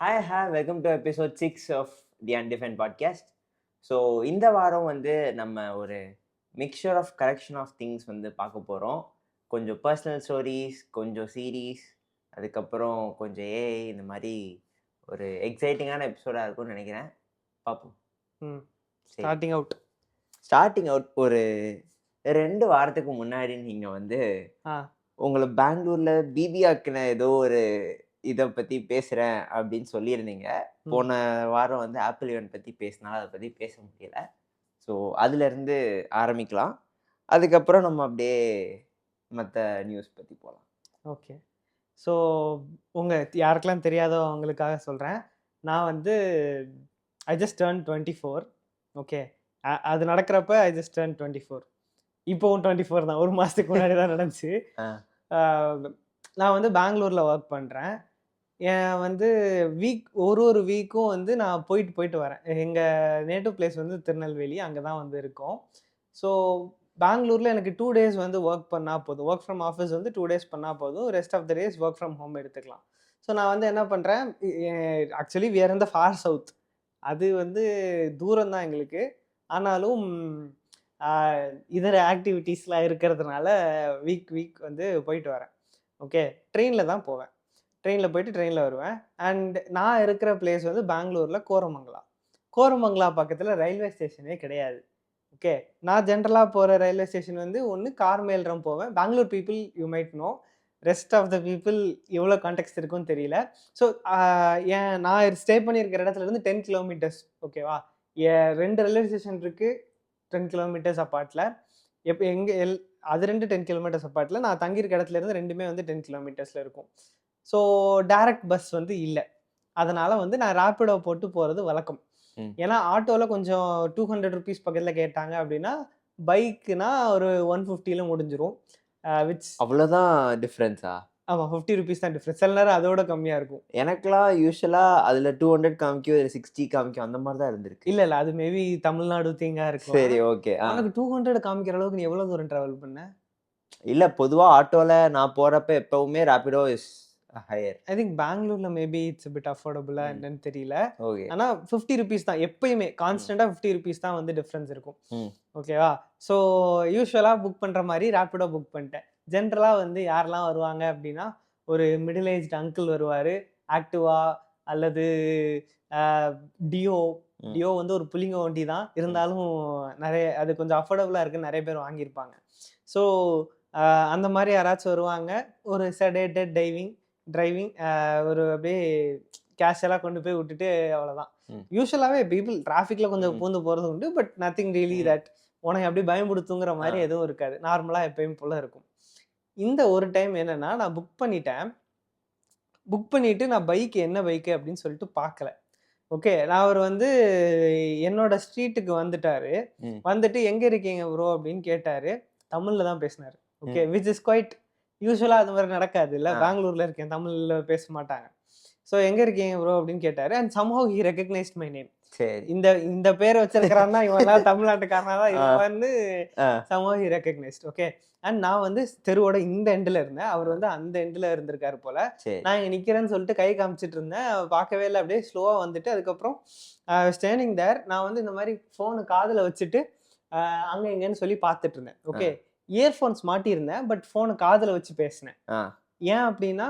Hi, welcome to episode 6 of the Undefined Podcast. So இந்த வாரம் வந்து நம்ம ஒரு mixture of correction of things வந்து பார்க்க போகிறோம். கொஞ்சம் பர்சனல் ஸ்டோரிஸ், கொஞ்சம் சீரீஸ், அதுக்கப்புறம் கொஞ்சம் ஏஐ, இந்த மாதிரி ஒரு எக்ஸைட்டிங்கான எபிசோடாக இருக்கும்னு நினைக்கிறேன். பார்ப்போம். ஸ்டார்டிங் அவுட் ஒரு 2 வாரத்துக்கு முன்னாடி நீங்கள் வந்து உங்களை பெங்களூரில் பிபிஆக்குன ஏதோ ஒரு இதை பற்றி பேசுகிறேன் அப்படின்னு சொல்லியிருந்தீங்க. போன வாரம் வந்து ஆப்பிள் ஈவென்ட் பற்றி பேசினாலும் அதை பற்றி பேச முடியல. ஸோ அதுலேருந்து ஆரம்பிக்கலாம். அதுக்கப்புறம் நம்ம அப்படியே மற்ற நியூஸ் பற்றி போகலாம். ஓகே. ஸோ யாருக்கெல்லாம் தெரியாதோ அவங்களுக்காக சொல்கிறேன். நான் வந்து ஐ ஜஸ்ட் டர்ன் 24. ஓகே, அது நடக்கிறப்ப ஐ ஜஸ்ட் டர்ன் 24. இப்போவும் 24 தான். 1 மாதத்துக்கு முன்னாடி தான் நடந்துச்சு. நான் வந்து பெங்களூரில் ஒர்க் பண்ணுறேன். வந்து ஒரு வீக்கும் வந்து நான் போயிட்டு வரேன். எங்கள் நேட்டிவ் பிளேஸ் வந்து திருநெல்வேலி, அங்கே தான் வந்து இருக்கோம். ஸோ பெங்களூரில் எனக்கு 2 டேஸ் வந்து ஒர்க் பண்ணால் போதும். ஒர்க் ஃப்ரம் ஆஃபீஸ் வந்து 2 டேஸ் பண்ணால் போதும். Rest of the days work from home எடுத்துக்கலாம். ஸோ நான் வந்து என்ன பண்ணுறேன், actually we are in the far south. அது வந்து தூரம் தான் எங்களுக்கு. ஆனாலும் இதர ஆக்டிவிட்டீஸ்லாம் இருக்கிறதுனால வீக் வந்து போயிட்டு வரேன். ஓகே, ட்ரெயினில் தான் போவேன். ட்ரெயினில் போயிட்டு ட்ரெயினில் வருவேன். அண்ட் நான் இருக்கிற பிளேஸ் வந்து பெங்களூரில் கோரமங்கலா பக்கத்தில் ரயில்வே ஸ்டேஷனே கிடையாது. ஓகே, நான் ஜென்ரலாக போகிற ரயில்வே ஸ்டேஷன் வந்து ஒன்று கார்மேல்ரம் போவேன். Bangalore people you might know, rest of the people எவ்வளோ கான்டெக்ட் இருக்குன்னு தெரியல. ஸோ நான் ஸ்டே பண்ணியிருக்கிற இடத்துல இருந்து 10 கிலோமீட்டர்ஸ். ஓகேவா, 2 ரயில்வே ஸ்டேஷன் இருக்குது 10 கிலோமீட்டர்ஸ் அப்பார்ட்டில். அது 10 கிலோமீட்டர்ஸ் அப்பார்ட்டில். நான் தங்கியிருக்க இடத்துல இருந்து ரெண்டுமே வந்து 10 கிலோமீட்டர்ஸில் இருக்கும். ஸோ டைரக்ட் பஸ் வந்து இல்லை. அதனால் வந்து நான் ரேப்பிடோ போட்டு போகிறது வழக்கம். ஏன்னா ஆட்டோவில் கொஞ்சம் 200 ருபீஸ் பக்கத்தில் கேட்டாங்க அப்படின்னா, பைக்குனா ஒரு 150 முடிஞ்சிரும். அவ்வளோதான் டிஃப்ரென்ஸா? ஆமாம், 50 ருபீஸ் தான் டிஃப்ரென்ஸ். சில நேரம் அதோட கம்மியாக இருக்கும். எனக்குலாம் யூஸ்வலாக அதில் 200 காமிக்கும், 60 காமிக்கும், அந்த மாதிரி தான் இருந்திருக்கு. இல்லை அது மேபி தமிழ்நாடு திங்காக இருக்கும். சரி, ஓகே. எனக்கு 200 காமிக்கிற அளவுக்கு நீ எவ்வளோ தூரம் ட்ராவல் பண்ண? இல்லை, பொதுவாக ஆட்டோவில் நான் போகிறப்ப எப்பவுமே Rapido is higher. I think பெங்களூர்ல மேபி இட்ஸ் பிட் அஃபோர்டபுளா என்னன்னு தெரியல. ஆனா 50 ருபீஸ் தான் எப்பயுமே, கான்ஸ்டன்டா 50 ருபீஸ் தான் வந்து டிஃபரன்ஸ் இருக்கும். ஓகேவா, ஸோ யூஸ்வலா புக் பண்ற மாதிரி ரேப்பிடோ புக் பண்ணிட்டேன். ஜென்ரலா வந்து யாரெல்லாம் வருவாங்க அப்படின்னா, ஒரு மிடில் ஏஜ் அங்கிள் வருவாரு, ஆக்டிவா அல்லது டியோ வந்து ஒரு புளிங்க வண்டி தான் இருந்தாலும் நிறைய அது கொஞ்சம் அஃபோர்டபுளா இருக்குன்னு நிறைய பேர் வாங்கியிருப்பாங்க. ஸோ அந்த மாதிரி யாராச்சும் வருவாங்க, ஒரு செடேட்டட் டிரைவிங் ஒரு அப்படியே கேஷுவலாக கொண்டு போய் விட்டுட்டு அவ்வளோதான். யூஸ்வலாகவே பீப்புள் டிராஃபிக்கில் கொஞ்சம் பூந்து போகிறது உண்டு, பட் நத்திங் ரியலி தட் உனக்கு அப்படியே பயன்படுத்துங்கிற மாதிரி எதுவும் இருக்காது. நார்மலாக எப்பயும் போல இருக்கும். இந்த ஒரு டைம் என்னென்னா, நான் புக் பண்ணிவிட்டு நான் என்ன பைக்கு அப்படின்னு சொல்லிட்டு பார்க்கல. ஓகே, நான் அவர் வந்து என்னோட ஸ்ட்ரீட்டுக்கு வந்துட்டு எங்கே இருக்கீங்க ப்ரோ அப்படின்னு கேட்டார். தமிழில் தான் பேசினார். ஓகே, விச் இஸ் குவைட் யூஸ்வலாக அது மாதிரி நடக்காது இல்லை. பெங்களூரில் இருக்கேன், தமிழில் பேச மாட்டாங்க. ஸோ எங்கே இருக்கீங்க ப்ரோ அப்படின்னு கேட்டார். And somehow he recognised my name. சரி, இந்த பேரை வச்சிருக்கிறான்னா இவெல்லாம் தமிழ்நாட்டுக்காரனா தான் இவன்னு somehow he recognised. Okay, and நான் வந்து தெருவோட இந்த எண்டில் இருந்தேன், அவர் வந்து அந்த எண்டில் இருந்திருக்காரு போல. நான் இங்கே நிற்கிறேன்னு சொல்லிட்டு கை காமிச்சிட்டு இருந்தேன், பார்க்கவே இல்லை. அப்படியே ஸ்லோவாக வந்துட்டு அதுக்கப்புறம் ஸ்டேண்டிங் தேர். நான் வந்து இந்த மாதிரி ஃபோனு காதில் வச்சுட்டு அங்கே இங்கேன்னு சொல்லி பார்த்துட்டு இருந்தேன். ஓகே, இயர்ஃபோன்ஸ் மாட்டியிருந்தேன், பட் ஃபோனு காதில் வச்சு பேசினேன். ஏன் அப்படின்னா,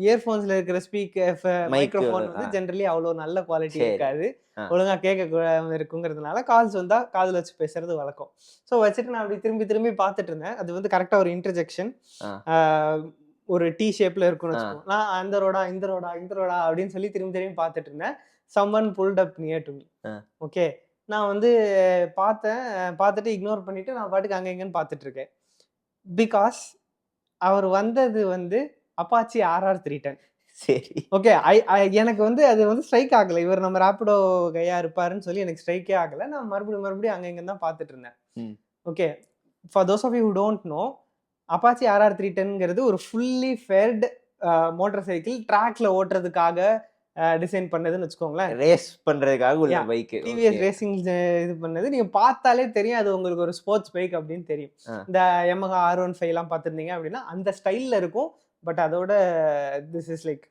இயர்ஃபோன்ஸில் இருக்கிற மைக்ரோஃபோன் வந்து ஜென்ரலி அவ்வளோ நல்ல குவாலிட்டி இருக்காது, ஒழுங்காக கேட்க இருக்குங்கிறதுனால கால்ஸ் வந்தால் காதில் வச்சு பேசுறது வழக்கம். ஸோ வச்சுட்டு நான் அப்படி திரும்பி பார்த்துட்டு இருந்தேன். அது வந்து கரெக்டாக ஒரு இன்டர்ஜெக்ஷன், ஒரு டி ஷேப்பில் இருக்குன்னு வச்சுக்கோங்க. நான் அந்த ரோடா இந்த ரோடா அப்படின்னு சொல்லி திரும்பி பார்த்துட்டு இருந்தேன். Someone pulled up near to me. Okay, நான் வந்து பார்த்துட்டு இக்னோர் பண்ணிவிட்டு நான் பாட்டுக்கு அங்கே எங்கேன்னு பார்த்துட்டு இருக்கேன். பிகாஸ் அவர் வந்தது வந்து அப்பாச்சி RR310. சரி, ஓகே, எனக்கு வந்து அது வந்து ஸ்ட்ரைக் ஆகலை. இவர் நம்ம ரேப்பிடோ கையா இருப்பாருன்னு சொல்லி எனக்கு ஸ்ட்ரைக்கே ஆகலை. நான் மறுபடியும் அங்கே இங்கே தான் பார்த்துட்டு இருந்தேன். Okay, for those of you who don't know, Apache RR310ங்கிறது ஒரு ஃபுல்லி ஃபேர்டு மோட்டார் சைக்கிள், ட்ராக்ல ஓட்டுறதுக்காக டிசைன் பண்ணதுன்னு வச்சுக்கோங்களேன். ரேஸ் பண்றதுக்காக உள்ள பைக், டிவிஎஸ் ரேசிங் இது பண்ணது. நீங்க பார்த்தாலே தெரியும் அது உங்களுக்கு ஒரு ஸ்போர்ட்ஸ் பைக் அப்படின்னு தெரியும். இந்த Yamaha R15 எல்லாம் பார்த்துருந்தீங்க அப்படின்னா அந்த ஸ்டைல்ல இருக்கும். பட் அதோட this is like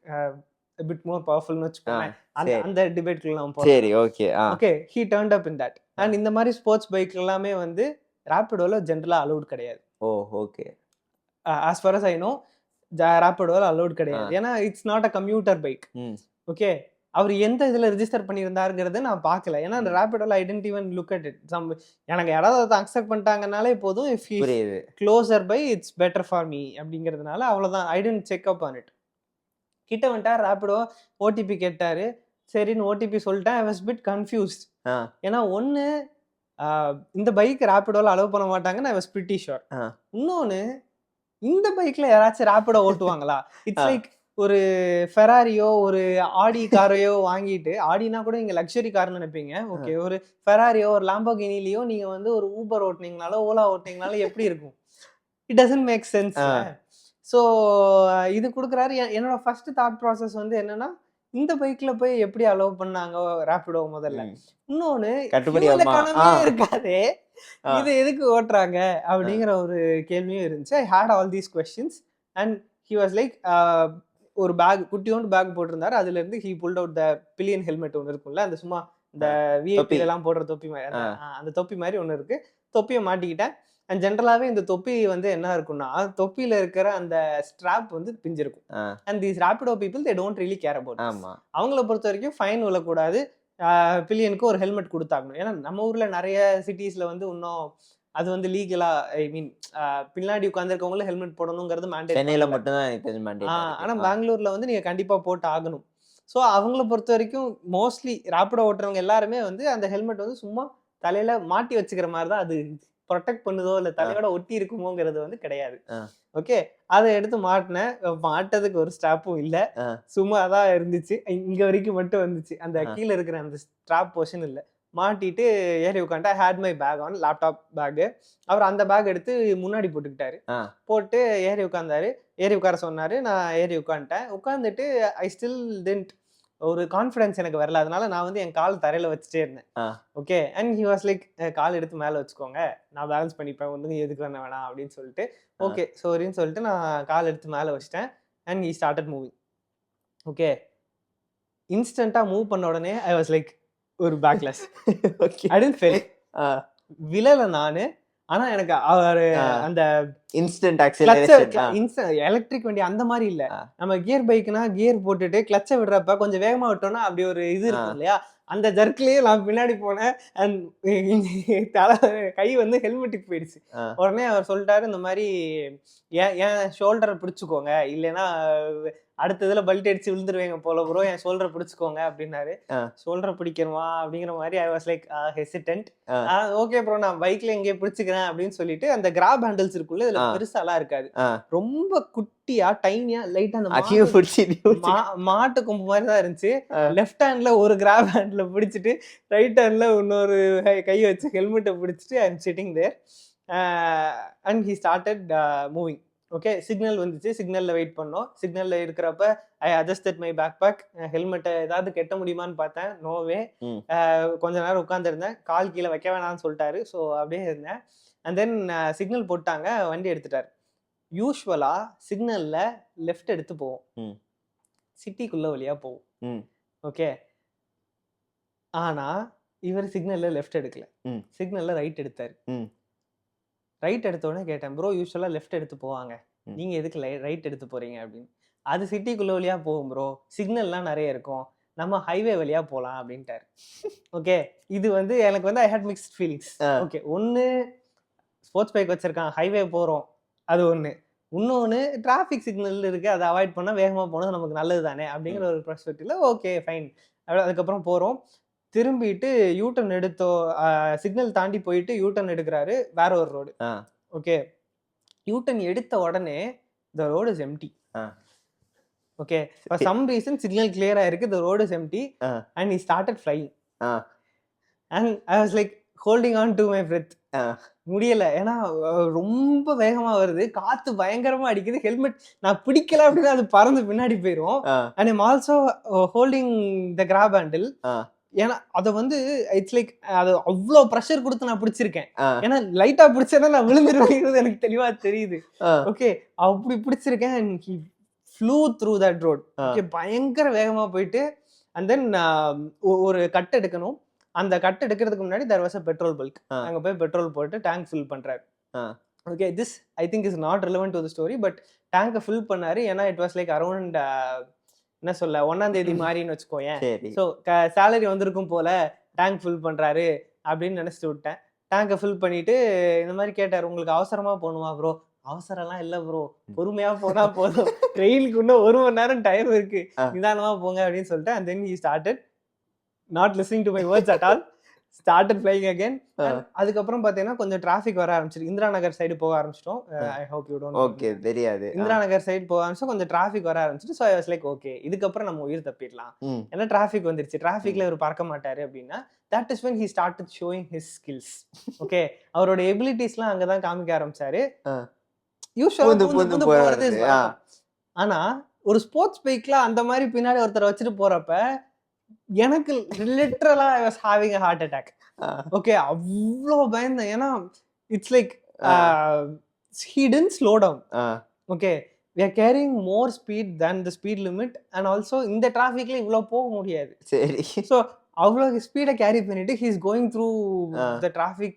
a bit more powerful னு வச்சுக்கோங்க. அந்த சரி அந்த டிபேட்க்குள்ள நம்ம போறோம். சரி okay okay he turned up in that. And இந்த மாதிரி ஸ்போர்ட்ஸ் பைக் எல்லாமே வந்து ராபிடோல ஜென்ரலா அலௌட் கிடையாது. Oh okay as far as I know ராபிடோல அலௌட் கிடையாது. ஏன்னா it's not a commuter bike. Okay அவர் எந்த இதுல ரெஜிஸ்டர் பண்ணியிருந்தாருங்கிறத நான் பார்க்கல. ஏன்னா அந்த ராபிடோல I didn't even look at it. எனக்கு யாராவது அக்செப்ட் பண்ணிட்டாங்கனாலே போதும். If he closer by it's better for me அப்படிங்கிறதுனால அவ்வளவுதான். I didn't check up on it. கிட்ட வந்துட்டார் ராபிடோ, ஓடிபி கேட்டாரு. சரின்னு ஓடிபி சொல்லிட்டேன். I was bit confused. ஏன்னா ஒன்னு இந்த பைக் ராபிடோல அலோவ் பண்ண மாட்டாங்கன்னு ஐ வாஸ் பிரிட்டி ஷூர். இன்னொன்னு இந்த பைக்ல யாராச்சும் ராபிடோ ஓட்டுவாங்களா? இட்ஸ் லைக் ஒரு ஃபெராரியோ ஒரு ஆடி காரையோ வாங்கிட்டு, ஆடினா கூட நீங்க லக்ஸரி கார்னு நினைப்பீங்க. ஓகே ஒரு ஃபெராரியோ ஒரு லாம்போகினிலியோ நீங்க வந்து ஒரு ஊபர் ஓட்டுனீங்கனாலோ ஓலா ஓட்டுனீங்கனாலோ எப்படி இருக்கும்? It doesn't make sense. So இது கொடுக்குறாரு. என்னோட ஃபர்ஸ்ட் தாட் ப்ராசஸ் வந்து என்னன்னா, இந்த பைக்ல போய் எப்படி அலோவ் பண்ணாங்க ராபிடோ முதல்ல. இன்னொன்னு இருக்காதே, இது எதுக்கு ஓட்டுறாங்க அப்படிங்கிற ஒரு கேள்வியும் இருந்துச்சு. I had all these questions and he was like ஒரு பேக் குட்டியோண்டு பேக் போட்டிருந்தாரு. அதுல இருந்து he pulled out the pillion helmet ஒன்று இருக்கும்ல, அந்த சும்மா இந்த விஐபி எல்லாம் போடுற தொப்பி மாதிரி, அந்த தொப்பி மாதிரி ஒன்று இருக்கு. தொப்பியை மாட்டிக்கிட்டேன். அண்ட் ஜென்ரலாவே இந்த தொப்பி வந்து என்ன இருக்கும்னா, தொப்பியில இருக்கிற அந்த ஸ்ட்ராப் வந்து பிஞ்சிருக்கும். And these Rapido people they don't really care about. அவங்கள பொறுத்த வரைக்கும் ஃபைன் விழக்கூடாது, பில்லியனுக்கு ஒரு ஹெல்மெட் கொடுத்தாகணும். ஏன்னா நம்ம ஊர்ல நிறைய சிட்டிஸ்ல வந்து இன்னும் அது வந்து லீகலா, ஐ மீன் பின்னாடி உட்காந்துருக்கவங்களும் ஹெல்மெட் போடணுங்கிறது மேண்டேட். சென்னையில மட்டும் தான். ஆனா பெங்களூர்ல வந்து நீங்க கண்டிப்பா போட்டு ஆகணும். ஸோ அவங்கள பொறுத்த வரைக்கும் மோஸ்ட்லி ராபிடோ ஓட்டுறவங்க எல்லாருமே வந்து அந்த ஹெல்மெட் வந்து சும்மா தலையில மாட்டி வச்சுக்கிற மாதிரி தான், அது ப்ரொடெக்ட் பண்ணுதோ இல்ல தலையோட ஒட்டி இருக்குமோங்கிறது வந்து கிடையாது. ஓகே அதை எடுத்து மாட்டினேன். மாட்டதுக்கு ஒரு ஸ்ட்ராப்பும் இல்ல, சும்மா தான் இருந்துச்சு. இங்க வரைக்கும் மட்டும் வந்துச்சு, அந்த கீழே இருக்கிற அந்த ஸ்ட்ராப் போர்ஷன் இல்ல. மாட்டிட்டு ஏறி உட்காந்து I had my bag on, laptop bag. அவர் அந்த பேக் எடுத்து முன்னாடி போட்டுக்கிட்டாரு. போட்டு ஏறி உட்கார்ந்தாரு. ஏறி உட்கார சொன்னாரு. நான் ஏறி உட்காந்துட்டேன். உட்காந்துட்டு ஐ ஸ்டில் டென்ட் ஒரு கான்ஃபிடன்ஸ் எனக்கு வரல. அதனால நான் வந்து என் கால் தரையில வச்சுட்டே இருந்தேன். Okay and he was like கால் எடுத்து மேல வச்சுக்கோங்க, நான் பேலன்ஸ் பண்ணிப்பேன், வந்து எதுக்கு வேணா வேணாம் அப்படின்னு சொல்லிட்டு ஓகே சாரின்னு சொல்லிட்டு நான் கால் எடுத்து மேல வச்சிட்டேன். And he started moving. Okay இன்ஸ்டன்டா மூவ் பண்ண உடனே ஐ வாஸ் லைக் ஒரு பேக்லெஸ். ஐ டிடன்ட் ஃபீல் விழல நானு. ஆனா எனக்கு அவரு அந்த இன்ஸ்டன்ட் ஆக்சிலரேஷன் எலக்ட்ரிக் வண்டி அந்த மாதிரி இல்ல. நம்ம கியர் பைக்னா கியர் போட்டுட்டு கிளட்சை விடுறப்ப கொஞ்சம் வேகமா விட்டோம்னா அப்படி ஒரு இது இருக்கும் இல்லையா, அந்த ஜர்க்லயே நான் பின்னாடி போனேன். அண்ட் கை வந்து ஹெல்மெட்டுக்கு போயிடுச்சு. உடனே அவர் சொல்லிட்டாரு, இந்த மாதிரி என் ஷோல்டரை பிடிச்சுக்கோங்க, இல்லைன்னா அடுத்த இதுல பல்ட் அடிச்சு விழுந்துருவேங்க போல ப்ரோ, என் ஷோல்டரை பிடிச்சுக்கோங்க அப்படின்னாரு. ஷோல்டரை பிடிக்கணுமா அப்படிங்கிற மாதிரி ஐ was like hesitant. Okay bro நான் பைக்ல எங்கேயே பிடிச்சுக்கிறேன் அப்படின்னு சொல்லிட்டு, அந்த கிராப் ஹேண்டில்ஸ் இருக்குள்ள இதுல பெருசாலாம் இருக்காது, ரொம்ப குட்டியா டைனியா லைட்டா அந்த மாட்டு கொம்பு மாதிரி தான் இருந்துச்சு. லெஃப்ட் ஹேண்ட்ல ஒரு கிராப் ஹேண்ட்ல பிடிச்சிட்டு ரைட் ஹேண்ட்ல இன்னொரு கை வச்சு ஹெல்மெட்டை பிடிச்சிட்டு I am sitting there and he started moving. Okay signal வந்துச்சு, சிக்னல்ல வெயிட் பண்ணோம். சிக்னல்ல இருக்கிறப்ப I adjusted my backpack. ஹெல்மெட்டை ஏதாவது கெட்ட முடியுமான்னு பார்த்தேன், நோவே. கொஞ்ச நேரம் உட்காந்துருந்தேன், கால் கீழே வைக்க வேணாம்னு சொல்லிட்டாரு. ஸோ அப்படியே இருந்தேன். அண்ட் தென் சிக்னல் போட்டாங்க, வண்டி எடுத்துட்டாரு. யூஸ்வலா சிக்னல்ல லெஃப்ட் எடுத்து போவோம், சிட்டிக்குள்ள வழியா போவோம். ஓகே ஆனா இவர் சிக்னல்ல லெஃப்ட் எடுக்கல, சிக்னல்ல ரைட் எடுத்தாரு. ரைட் எடுத்த உடனே கேட்டேன், ப்ரோ யூஸ்வலா லெஃப்ட் எடுத்து போவாங்க, நீங்க எதுக்கு ரைட் எடுத்து போறீங்க அப்படின்னு. அது சிட்டிக்குள்ள வழியா போகும் ப்ரோ, சிக்னல்லாம் நிறைய இருக்கும், நம்ம ஹைவே வழியா போலாம் அப்படின்ட்டாரு. ஓகே இது வந்து எனக்கு வந்து ஐ ஹேட் மிக்ஸ்ட் ஃபீலிங்ஸ். ஓகே ஒன்னு ஸ்போர்ட்ஸ் பைக் வச்சிருக்கான், ஹைவே போறோம், அது ஒண்ணு. இன்னொன்னு டிராஃபிக் சிக்னல் இருக்கு, அதை அவாய்ட் பண்ணா வேகமா போனது நமக்கு நல்லது தானே அப்படிங்கிற ஒரு பெர்ஸ்பெக்டிவ்ல ஓகே ஃபைன். அதுக்கப்புறம் போறோம், திரும்பிட்டு யூட்டர்ன் எடுத்தோ, சிக்னல் தாண்டி போயிட்டு யூட்டர்ன் எடுக்கிறாரு, வேற ஒரு ரோடு. ஓகே யூட்டர்ன் எடுத்த உடனே the road is empty. Okay for some reason signal clear ஆயிருக்கு, the road is empty and he started flying. and I was like holding on to my breath. முடியல, ஏன்னா ரொம்ப வேகமா வருது, காத்து பயங்கரமா அடிக்குது, ஹெல்மெட் நான் பிடிக்கல அப்படின்னா அது பறந்து பின்னாடி போயிரும். and I'm also holding the grab handle. ஏன்னா அதை வந்து இட்ஸ் லைக் அது அவ்வளோ ப்ரெஷர் கொடுத்து நான் பிடிச்சிருக்கேன். ஏன்னா லைட்டா பிடிச்சேன்னா நான் விழுந்துருவேங்கிறது எனக்கு தெளிவா தெரியுது. ஓகே அப்படி பிடிச்சிருக்கேன். Flew through that road. Okay, பயங்கர வேகமா போயிட்டு அண்ட் தென் ஒரு கட் எடுக்கணும். அந்த கட் எடுக்கிறதுக்கு முன்னாடி there was a petrol bunk. அங்க போய் பெட்ரோல் போட்டு டேங்க் ஃபில் பண்றாரு. Okay, this I think is not relevant to the story. But டேங்கை ஃபில் பண்ணாரு. ஏன்னா இட் வாஸ் லைக் அரௌண்ட் என்ன சொல்ல 1ஆம் தேதி மாதிரின்னு வச்சுக்கோயேன். ஸோ சேலரி வந்திருக்கும் போல டேங்க் ஃபில் பண்றாரு அப்படின்னு நினைச்சிட்டு விட்டேன். டேங்கை ஃபில் பண்ணிட்டு இந்த மாதிரி கேட்டார், உங்களுக்கு அவசரமா போகணுமா ப்ரோ? அவசரம்லாம் இல்லை ப்ரோ, பொறுமையா போனா போதும், ட்ரெயினுக்கு இன்னும் 1 மணி நேரம் டைம் இருக்கு, நிதானமா போங்க அப்படின்னு சொல்லிட்டு and then he started not listening to my words at all, started flying again. அதுக்கப்புறம் பாத்தீங்கன்னா கொஞ்சம் டிராஃபிக் வர ஆரம்பிச்சிருக்கு. இந்திரா நகர் சைடு போக ஆரம்பிச்சிட்டோம். I hope you don't okay, தெரியாது. இந்திரா நகர் சைடு போக ஆரம்பிச்சா கொஞ்சம் டிராஃபிக் வர ஆரம்பிச்சிட்டு. So I was like okay, இதுக்கப்புறம் நம்ம உயிர் தப்பிடலாம், ஏன்னா டிராஃபிக் வந்துருச்சு, டிராஃபிக்ல இவர் பறக்க மாட்டாரு அப்படின்னா. That is when he started showing his skills. Okay, அவரோட எபிலிட்டிஸ்லாம் அங்கதான் காமிக்க ஆரம்பிச்சாரு. யூசுவலா போறது. ஆனா ஒரு ஸ்போர்ட்ஸ் பைக்ல அந்த மாதிரி பின்னாடி ஒருத்தரை வச்சுட்டு போறப்ப எனக்கு லிட்டரலா I was having a heart attack. Okay, அவ்வளோ பயந்தேன். ஏன்னா it's like he didn't slow down. Okay, we are carrying more speed than the speed limit and also இந்த டிராஃபிக்ல இவ்வளோ போக முடியாது. சரி. ஸோ அவ்வளோ ஸ்பீடை கேரி பண்ணிட்டு he is going through the traffic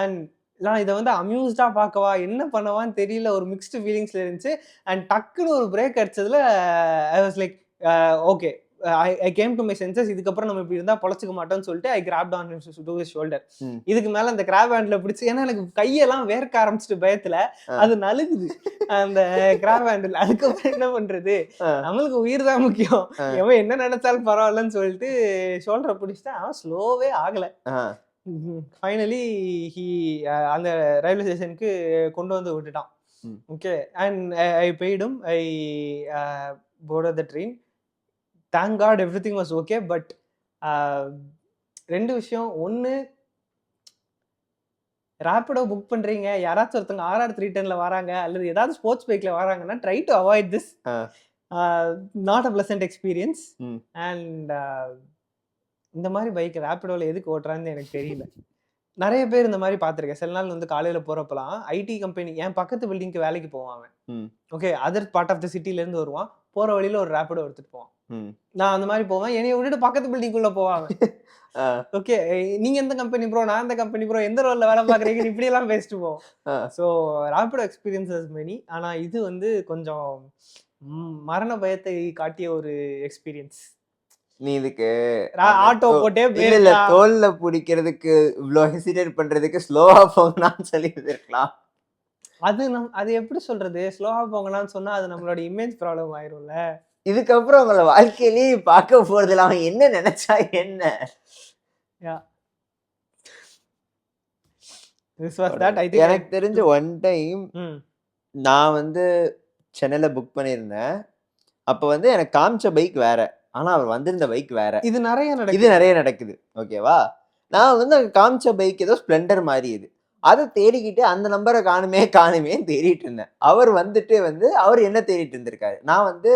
and நான் இதை வந்து அம்யூஸ்டா பார்க்கவா என்ன பண்ணவான்னு தெரியல, ஒரு மிக்ஸ்டு ஃபீலிங்ஸ்ல இருந்துச்சு. அண்ட் டக்குன்னு ஒரு பிரேக் அடிச்சதுல I was like okay, I came to my senses. இதுக்கப்புறம் நம்ம இப்படி இருந்தா பொழைச்சிக்க மாட்டோம்னு சொல்லிட்டு I grabbed on to his shoulder. இதுக்கு மேல அந்த கிராப் ஹேண்ட்ல பிடிச்சி, ஏன்னா எனக்கு கையெல்லாம் வேர்க்க ஆரம்பிச்சிட்டு பயத்துல, அது நலுகுது அந்த கிராப் ஹேண்டில். அதுக்கப்புறம் என்ன பண்றது, நம்மளுக்கு உயிர் தான் முக்கியம், எவன் என்ன நினைச்சாலும் பரவாயில்லன்னு சொல்லிட்டு ஷோல்டரை பிடிச்சிட்டேன். அவன் ஸ்லோவே ஆகல. ஃபைனலி ஹி அந்த ரயில்வே ஸ்டேஷனுக்கு கொண்டு வந்து விட்டுட்டான். ஓகே, அண்ட் ஐ பெய்டும், I boarded the train. Thank God everything was okay. But 2 விஷயம். ஒன்று, ரேப்பிடோ புக் பண்றீங்க, யாராச்சும் ஒருத்தவங்க RR310ல வராங்க அல்லது ஏதாவது ஸ்போர்ட்ஸ் பைக்ல வராங்கன்னா try to avoid this. Not a pleasant experience. And இந்த மாதிரி பைக் ரேப்பிடோல எதுக்கு ஓட்டுறான்னு எனக்கு தெரியல. நிறைய பேர் இந்த மாதிரி பார்த்துருக்கேன். சில நாள் வந்து காலையில போறப்பலாம் ஐடி கம்பெனி, என் பக்கத்து பில்டிங்க்கு வேலைக்கு போவான். Okay, other part of the சிட்டில இருந்து வருவான், போற வழியில ஒரு ரேப்பிடோ எடுத்துட்டு போவான். நான் அந்த மாதிரி போவேன், என்னைய விட்டுட்டு பக்கத்து பில்டிங்குள்ள போவாங்க. ஓகே, நீங்க எந்த கம்பெனி ப்ரோ, நான் எந்த கம்பெனி ப்ரோ, எந்த ரோல்ல வேலை பாக்குறீங்க, இப்படி எல்லாம் பேசிட்டு போவோம். So Rapido experiences many. ஆனா இது வந்து கொஞ்சம் மரண பயத்தை காட்டிய ஒரு எக்ஸ்பீரியன்ஸ். நீ இதுக்கு ஆட்டோ போட்டே இல்ல தோல்ல பிடிக்கிறதுக்கு இவ்வளவு ஹெசிடேட் பண்றதுக்கு ஸ்லோவா போங்கன்னு சொல்லி இருக்கலாம். அது எப்படி சொல்றது, ஸ்லோவா போங்கன்னு சொன்னா அது நம்மளோட இமேஜ் ப்ராப்ளம் ஆயிரும்ல. இதுக்கப்புறம் உங்களை வாழ்க்கையிலேயே பார்க்க போறது அவன் என்ன நினைச்சா என்ன. எனக்கு தெரிஞ்ச ஒன் டைம் நான் வந்து சென்னையில புக் பண்ணியிருந்தேன். அப்ப வந்து எனக்கு காமிச்ச பைக் வேற, ஆனா அவர் வந்திருந்த பைக் வேற. இது நிறைய நடக்குது. ஓகேவா, நான் வந்து அங்க காமிச்ச பைக் ஏதோ ஸ்ப்ளெண்டர் மாதிரி. இது அதை தேடிக்கிட்டு அந்த நம்பரை காணுமே தேடிட்டு இருந்தேன். அவர் வந்துட்டு அவர் என்ன தேடிட்டு இருந்திருக்காரு. நான் வந்து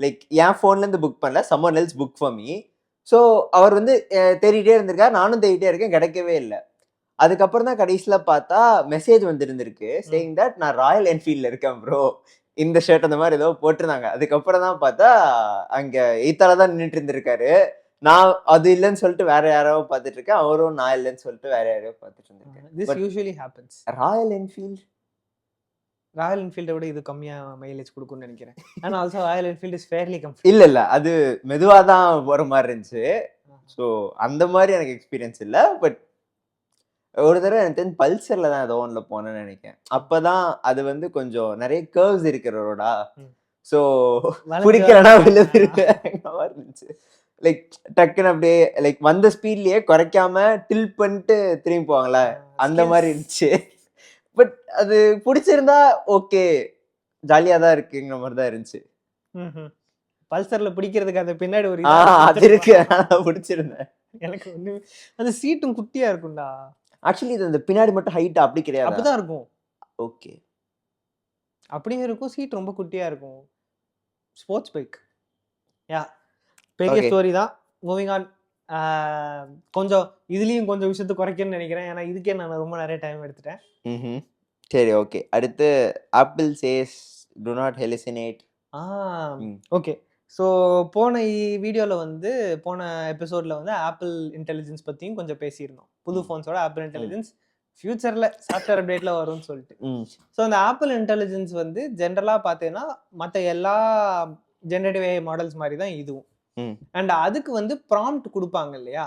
லைக் என் போன்ல இருந்து புக் பண்ணல, someone else book for me. So அவர் வந்து தேடிட்டே இருந்திருக்காரு, நானும் தேடிட்டே இருக்கேன், கிடைக்கவே இல்லை. அதுக்கப்புறம் தான் கடைசியில பார்த்தா மெசேஜ் வந்துருந்துருக்கு, சேயிங் தட் நான் ராயல் என்ஃபீல்ட்ல இருக்கேன் ப்ரோ, இந்த ஷர்ட் அந்த மாதிரி ஏதோ போட்டிருந்தாங்க. அதுக்கப்புறம் தான் பார்த்தா அங்க எய்த்தால தான் நின்றுட்டு இருந்திருக்காரு. நான் அது இல்லைன்னு சொல்லிட்டு வேற யாரோ பார்த்துட்டு இருக்கேன், அவரும் நான் இல்லைன்னு சொல்லிட்டு வேற யாரையோ பார்த்துட்டு இருந்திருக்கேன். This usually happens. ராயல் என்ஃபீல்டை விட இது கம்மியா மைலேஜ் கொடுக்கும்னு நினைக்கிறேன். And also Royal Enfield is fairly comfortable. இல்ல அது மெதுவா தான் போற மாதிரி இருந்துச்சு. ஸோ அந்த மாதிரி எனக்கு எக்ஸ்பீரியன்ஸ் இல்லை. பட் ஒரு தடவை எனக்கு தெரிஞ்சு பல்சர்ல தான் ஏதோ ஒன்றில் போனேன்னு நினைக்கிறேன். அப்பதான் அது வந்து கொஞ்சம் நிறைய கர்வ்ஸ் இருக்கிற ரோடா, ஸோ பிடிக்கலன்னா விழுந்துருக்கு இருந்துச்சு. லைக் டக்குன்னு அப்படியே லைக் வந்த ஸ்பீட்லயே குறைக்காம டில் பண்ணிட்டு திரும்பி போவாங்களா, அந்த மாதிரி இருந்துச்சு. பட் அது பிடிச்சிருந்தா ஓகே, ஜாலியா தான் இருக்குங்கிற மாதிரி தான் இருந்துச்சு. பல்சர்ல பிடிக்கிறதுக்கு அந்த பின்னாடி ஒரு அது இருக்கு, பிடிச்சிருந்தேன். எனக்கு ஒண்ணு அந்த சீட்டும் குட்டியா இருக்கும்டா. ஆக்சுவலி இது அந்த பின்னாடி மட்டும் ஹைட் அப்படி கிடையாது, அப்படிதான் இருக்கும். ஓகே, அப்படியே இருக்கும், சீட் ரொம்ப குட்டியா இருக்கும். Sports bike. யா, பெரிய ஸ்டோரி தான். Moving on. கொஞ்சம் இதுலயும் கொஞ்சம் விஷயத்தை குறைக்கணும்னு நினைக்கிறேன், ஏன்னா இதுக்கே நான் ரொம்ப நிறைய டைம் எடுத்துட்டேன். சரி, ஓகே. அடுத்து Apple says to not hallucinate okay. So போன வீடியோல வந்து போன எபிசோட்ல வந்து ஆப்பிள் இன்டெலிஜென்ஸ் பத்தியும் கொஞ்சம் பேசியிருந்தோம். புது ஃபோன்ஸோட ஆப்பிள் இன்டெலிஜென்ஸ் ஃபியூச்சர்ல சாஃப்ட்வேர் அப்டேட்ல வரும்னு சொல்லிட்டு. ஸோ அந்த ஆப்பிள் இன்டெலிஜென்ஸ் வந்து ஜென்ரலா பார்த்தீங்கன்னா மற்ற எல்லா ஜெனரேட்டிவ் ஏஐ மாடல்ஸ் மாதிரி தான் இதுவும். அண்ட் அதுக்கு வந்து ப்ராம்ப்ட் கொடுப்பாங்க இல்லையா?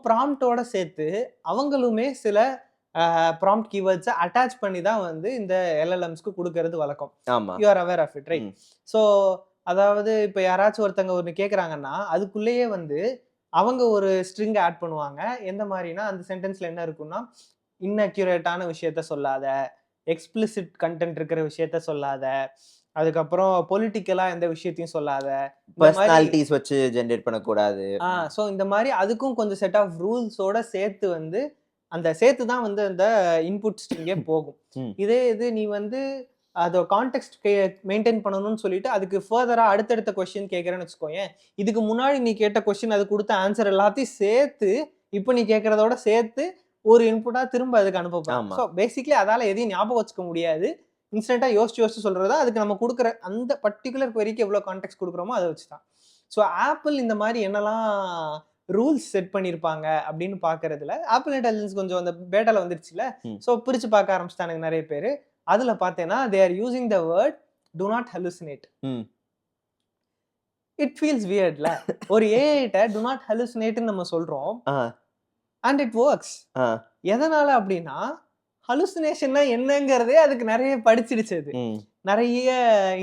ப்ராம்ப்டோட சேர்த்து அவங்களுமே சில ப்ராம்ப்ட் கீவேர்ட்ஸை அட்டாச் பண்ணி தான் வந்து இந்த எல்எல்எம்ஸ்க்கு கொடுக்கறது வழக்கம். You are aware of it, right? So அதாவது இப்போ யாராச்சும் ஒருத்தங்க ஒன்று கேட்குறாங்கன்னா அதுக்குள்ளேயே வந்து அவங்க ஒரு ஸ்ட்ரிங் ஆட் பண்ணுவாங்க. எந்த மாதிரினா அந்த சென்டென்ஸ்ல என்ன இருக்குன்னா, இன்அக்யூரேட்டான விஷயத்த சொல்லாத, எக்ஸ்பிளிசிட் கண்டென்ட் இருக்கிற விஷயத்த சொல்லாத, அதுக்கப்புறம் பொலிட்டிக்கலா எந்த விஷயத்தையும் சொல்லாத, பர்சனாலிட்டிஸ் வச்சு ஜெனரேட் பண்ணக்கூடாது. ஸோ இந்த மாதிரி அதுக்கும் கொஞ்சம் செட் ஆஃப் ரூல்ஸோட சேர்த்து வந்து அந்த சேர்த்து தான் வந்து அந்த இன்புட் ஸ்ட்ரிங்கே போகும். இதே இது நீ வந்து அதோட கான்டெக்ட் மெயின்டைன் பண்ணணும்னு சொல்லிட்டு அதுக்கு ஃபர்தரா அடுத்தடுத்த கொஸ்டின் கேட்கறேன்னு வச்சுக்கோயேன். இதுக்கு முன்னாடி நீ கேட்ட கொஸ்டின் அது கொடுத்த ஆன்சர் எல்லாத்தையும் சேர்த்து இப்போ நீ கேட்கறதோட சேர்த்து ஒரு இன்புட்டா திரும்ப அதுக்கு அனுப்பலாம். ஸோ பேசிக்லி அதால எதையும் ஞாபகம் வச்சுக்க முடியாது. இன்ஸ்டன்டா யோசிச்சு சொல்றதா அதுக்கு நம்ம கொடுக்குற அந்த பர்டிகுலர் குவரிக்கு எவ்வளவு கான்டெக்ட் கொடுக்குறோமோ அதை வச்சுதான். ஸோ ஆப்பிள் இந்த மாதிரி என்னெல்லாம் ரூல்ஸ் செட் பண்ணியிருப்பாங்க அப்படின்னு பாக்குறதுல ஆப்பிள் இன்டெலிஜென்ஸ் கொஞ்சம் அந்த பேட்டால வந்துருச்சுல. ஸோ பிரிச்சு பார்க்க ஆரம்பிச்சிட்டானுங்க நிறைய பேர். அதுல பார்த்தேன்னா they are using the word do not hallucinate. it feels weird la. ஒரு AI ட்ட do not hallucinate நம்ம சொல்றோம் and it works. எதனால அப்படின்னா ஹலுசினேஷன்னா என்னங்கிறதே அதுக்கு நிறைய படிச்சிடுச்சு. அது நிறைய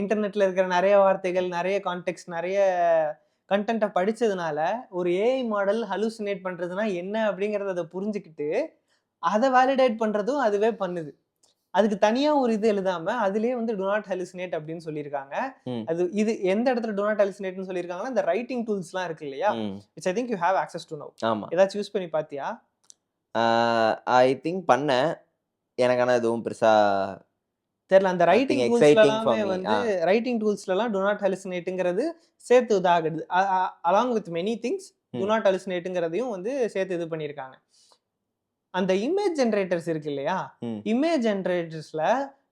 இன்டர்நெட்ல இருக்கிற நிறைய வார்த்தைகள், நிறைய கான்டெக்ஸ்ட், நிறைய கண்டென்ட்டை படிச்சதுனால ஒரு ஏஐ மாடல் ஹலுசினேட் பண்றதுன்னா என்ன அப்படிங்கறத அதை புரிஞ்சுக்கிட்டு அதை வேலிடேட் பண்றதும் அதுவே பண்ணுது. அதுக்கு தனியா ஒரு இது எழுதாம அதுலயே வந்து do not hallucinate அப்படின்னு சொல்லியிருக்காங்க. அது இது எந்த இடத்துல do not hallucinateன்னு சொல்லியிருக்காங்கன்னா இந்த ரைட்டிங் டூல்ஸ்லாம் இருக்கு இல்லையா, which I think you have access to now. ஏதாச்சும் யூஸ் பண்ணி பாத்தியா? ஐ திங்க் பண்ணேன். எனக்கு ஆனா எதுவும் பெருசா தெரியல. அந்த ரைட்டிங் டூல்ஸ்லலாமே வந்து ரைட்டிங் டூல்ஸ்லலாம் do not hallucinateங்கிறது சேர்த்து இதாகுது. along with many things do not hallucinateங்கிறதையும் வந்து சேர்த்து இது பண்ணியிருக்காங்க. அந்த இமேஜ் ஜெனரேட்டர்ஸ் இருக்கு இல்லையா, image ஜெனரேட்டர்ஸ்ல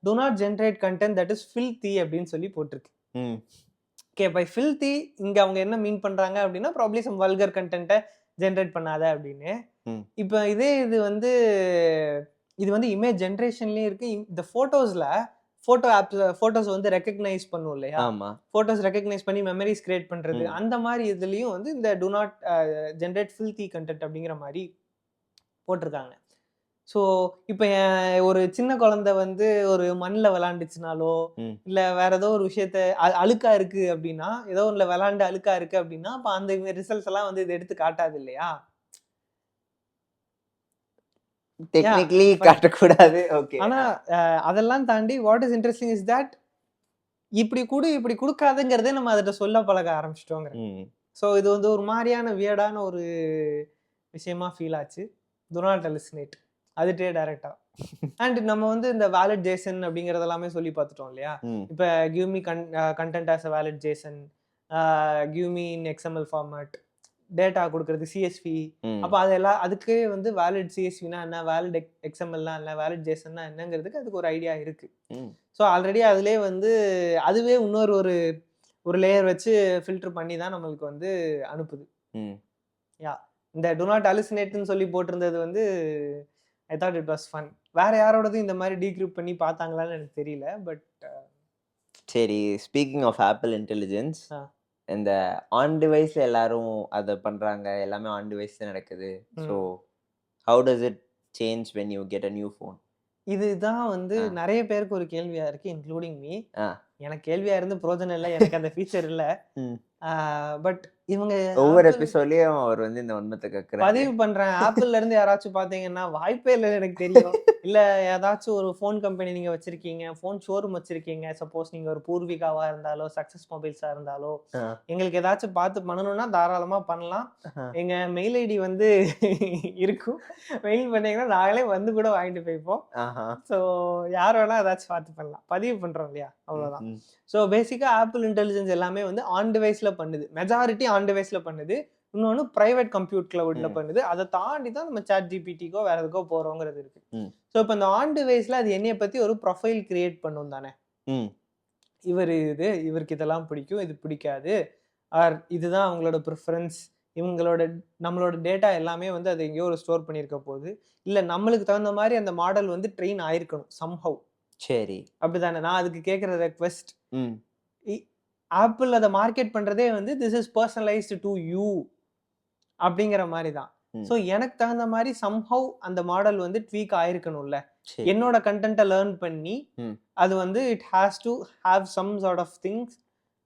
do not generate content that is filthy அப்படின்னு சொல்லி போட்டிருக்கு. ஓகே, பை filthy இங்க அவங்க என்ன மீன் பண்றாங்க அப்படின்னா probably some vulgar content-ஐ ஜெனரேட் பண்ணாத அப்படின்னு. இப்போ இதே இது வந்து இமேஜ் ஜெனரேஷன்லயே இருக்கு. இந்த போட்டோஸ்ல போட்டோ ஆப்ஸ் போட்டோஸ் வந்து ரெகக்னைஸ் பண்ணும் இல்லையா, போட்டோஸ் ரெகக்னைஸ் பண்ணி மெமரிஸ் கிரியேட் பண்றது, அந்த மாதிரி இதுலயும் வந்து இந்த do not generate filthy content அப்படிங்கிற மாதிரி போட்டிருக்காங்க. ஸோ இப்போ ஒரு சின்ன குழந்தை வந்து ஒரு மண்ணில் விளாண்டுச்சுனாலோ இல்லை வேற ஏதோ ஒரு விஷயத்த அழுக்கா இருக்கு அப்படின்னா, ஏதோ ஒன்றுல விளாண்டு அழுக்கா இருக்கு அப்படின்னா அப்போ அந்த ரிசல்ட்ஸ் எல்லாம் வந்து இது எடுத்து காட்டாது இல்லையா? டெக்னிக்கலி காட்டக்கூடாது. ஓகே, ஆனா அதெல்லாம் தாண்டி what is interesting is that இப்படி கொடுக்காதுங்கிறதே நம்ம அதை சொல்ல பழக ஆரம்பிச்சிட்டோங்க. ஸோ இது வந்து ஒரு மாதிரியான வியர்டான ஒரு விஷயமா ஃபீல் ஆச்சு. do not hallucinate அதுட்டே டைரக்டா. அண்ட் நம்ம வந்து இந்த வேலிட் ஜேசன் அப்படிங்கறது எல்லாமே சொல்லி பார்த்துட்டோம் இல்லையா. இப்ப give me content as a valid JSON, give me in XML format, data கொடுக்கறது CSV. அப்ப அதெல்லாம் அதுக்கே வந்து வேலிட் CSVனா என்ன, வேலிட் XMLனா என்ன, வேலிட் JSONனா என்னங்கிறதுக்கு அதுக்கு ஒரு ஐடியா இருக்கு. ஸோ ஆல்ரெடி அதுலேயே வந்து அதுவே இன்னொரு ஒரு லேயர் வச்சு ஃபில்டர் பண்ணி தான் நம்மளுக்கு வந்து அனுப்புது. யா, இந்த do not hallucinateன்னு சொல்லி போட்டிருந்தது வந்து I thought it was fun. வேற யாரோடதும் இந்த மாதிரி டீக்ரூப் பண்ணி பார்த்தாங்களான்னு எனக்கு தெரியல. பட் சரி, ஸ்பீக்கிங் ஆஃப் ஆப்பிள் இன்டெலிஜென்ஸ், இந்த ஆன் டிவைஸ்ல எல்லாரும் அதை பண்றாங்க, எல்லாமே ஆன் டிவைஸ் தான் நடக்குது. So how does it change when you get a new phone? இதுதான் வந்து நிறைய பேருக்கு ஒரு கேள்வியா இருக்கு, இன்க்ளூடிங் மீ. எனக்கு கேள்வியா இருந்து பிரோஜனம் இல்லை, எனக்கு அந்த ஃபீச்சர் இல்லை. பட் இவங்க ஒவ்வொரு எபிசோட்லயும் அவர் வந்து இந்த உண்மத்தை கேக்குறாரு, பதிவு பண்றேன். ஆப்பிள்ல இருந்து யாராச்சும் பாத்தீங்கன்னா வாய்ப்பே இல்லை எனக்கு தெரியும். இல்ல ஏதாச்சும் ஒரு போன் கம்பெனி நீங்க வச்சிருக்கீங்க, போன் ஷோரூம் வச்சிருக்கீங்க, சப்போஸ் நீங்க ஒரு பூர்விகாவா இருந்தாலோ சக்சஸ் மொபைல்ஸா இருந்தாலோ எங்களுக்கு ஏதாச்சும் பார்த்து பண்ணணும்னா தாராளமா பண்ணலாம். எங்க மெயில் ஐடி வந்து இருக்கும், மெயில் பண்ணீங்கன்னா நாங்களே வந்து கூட வாங்கிட்டு போய்ப்போம். ஸோ யார் வேணா ஏதாச்சும் பார்த்து பண்ணலாம், பதிவு பண்றோம் இல்லையா, அவ்வளவுதான். ஸோ பேசிக்கா ஆப்பிள் இன்டெலிஜென்ஸ் எல்லாமே வந்து ஆன் டிவைஸ்ல பண்ணுது, மெஜாரிட்டி ஆன் டிவைஸ்ல பண்ணுது. இன்னொன்னு பிரைவேட் கம்ப்யூட் கிளவுட்ல பண்ணுது. அதை தாண்டி தான் நம்ம சாட் ஜிபிடிக்கோ வேற எதுக்கோ போறோங்கிறது இருக்கு. ஸோ இப்போ இந்த ஆன் டிவைஸ்ல அது என்னைய பத்தி ஒரு ப்ரொஃபைல் கிரியேட் பண்ணும் தானே. இவருக்கு இதெல்லாம் பிடிக்கும், இது பிடிக்காது, ஆர் இதுதான் அவங்களோட ப்ரிஃபரன்ஸ், நம்மளோட டேட்டா எல்லாமே வந்து அது எங்கேயோ ஒரு ஸ்டோர் பண்ணியிருக்க போகுது. இல்ல நம்மளுக்கு தகுந்த மாதிரி அந்த மாடல் வந்து ட்ரெயின் ஆயிருக்கணும் சம்ஹவ். சரி. அப்படிதானே? நான் அதுக்கு கேட்கிற ரெக்வெஸ்ட், ம். ஆப்பிள் அதை மார்க்கெட் பண்றதே வந்து this is personalised to you அப்படிங்கிற மாதிரி தான். ஸோ எனக்கு தகுந்த மாதிரி சம்ஹவ் அந்த மாடல் வந்து ட்வீக் ஆயிருக்கணும்ல. என்னோட கண்டென்ட்டை லேர்ன் பண்ணி அது வந்து it has to have some sort of things.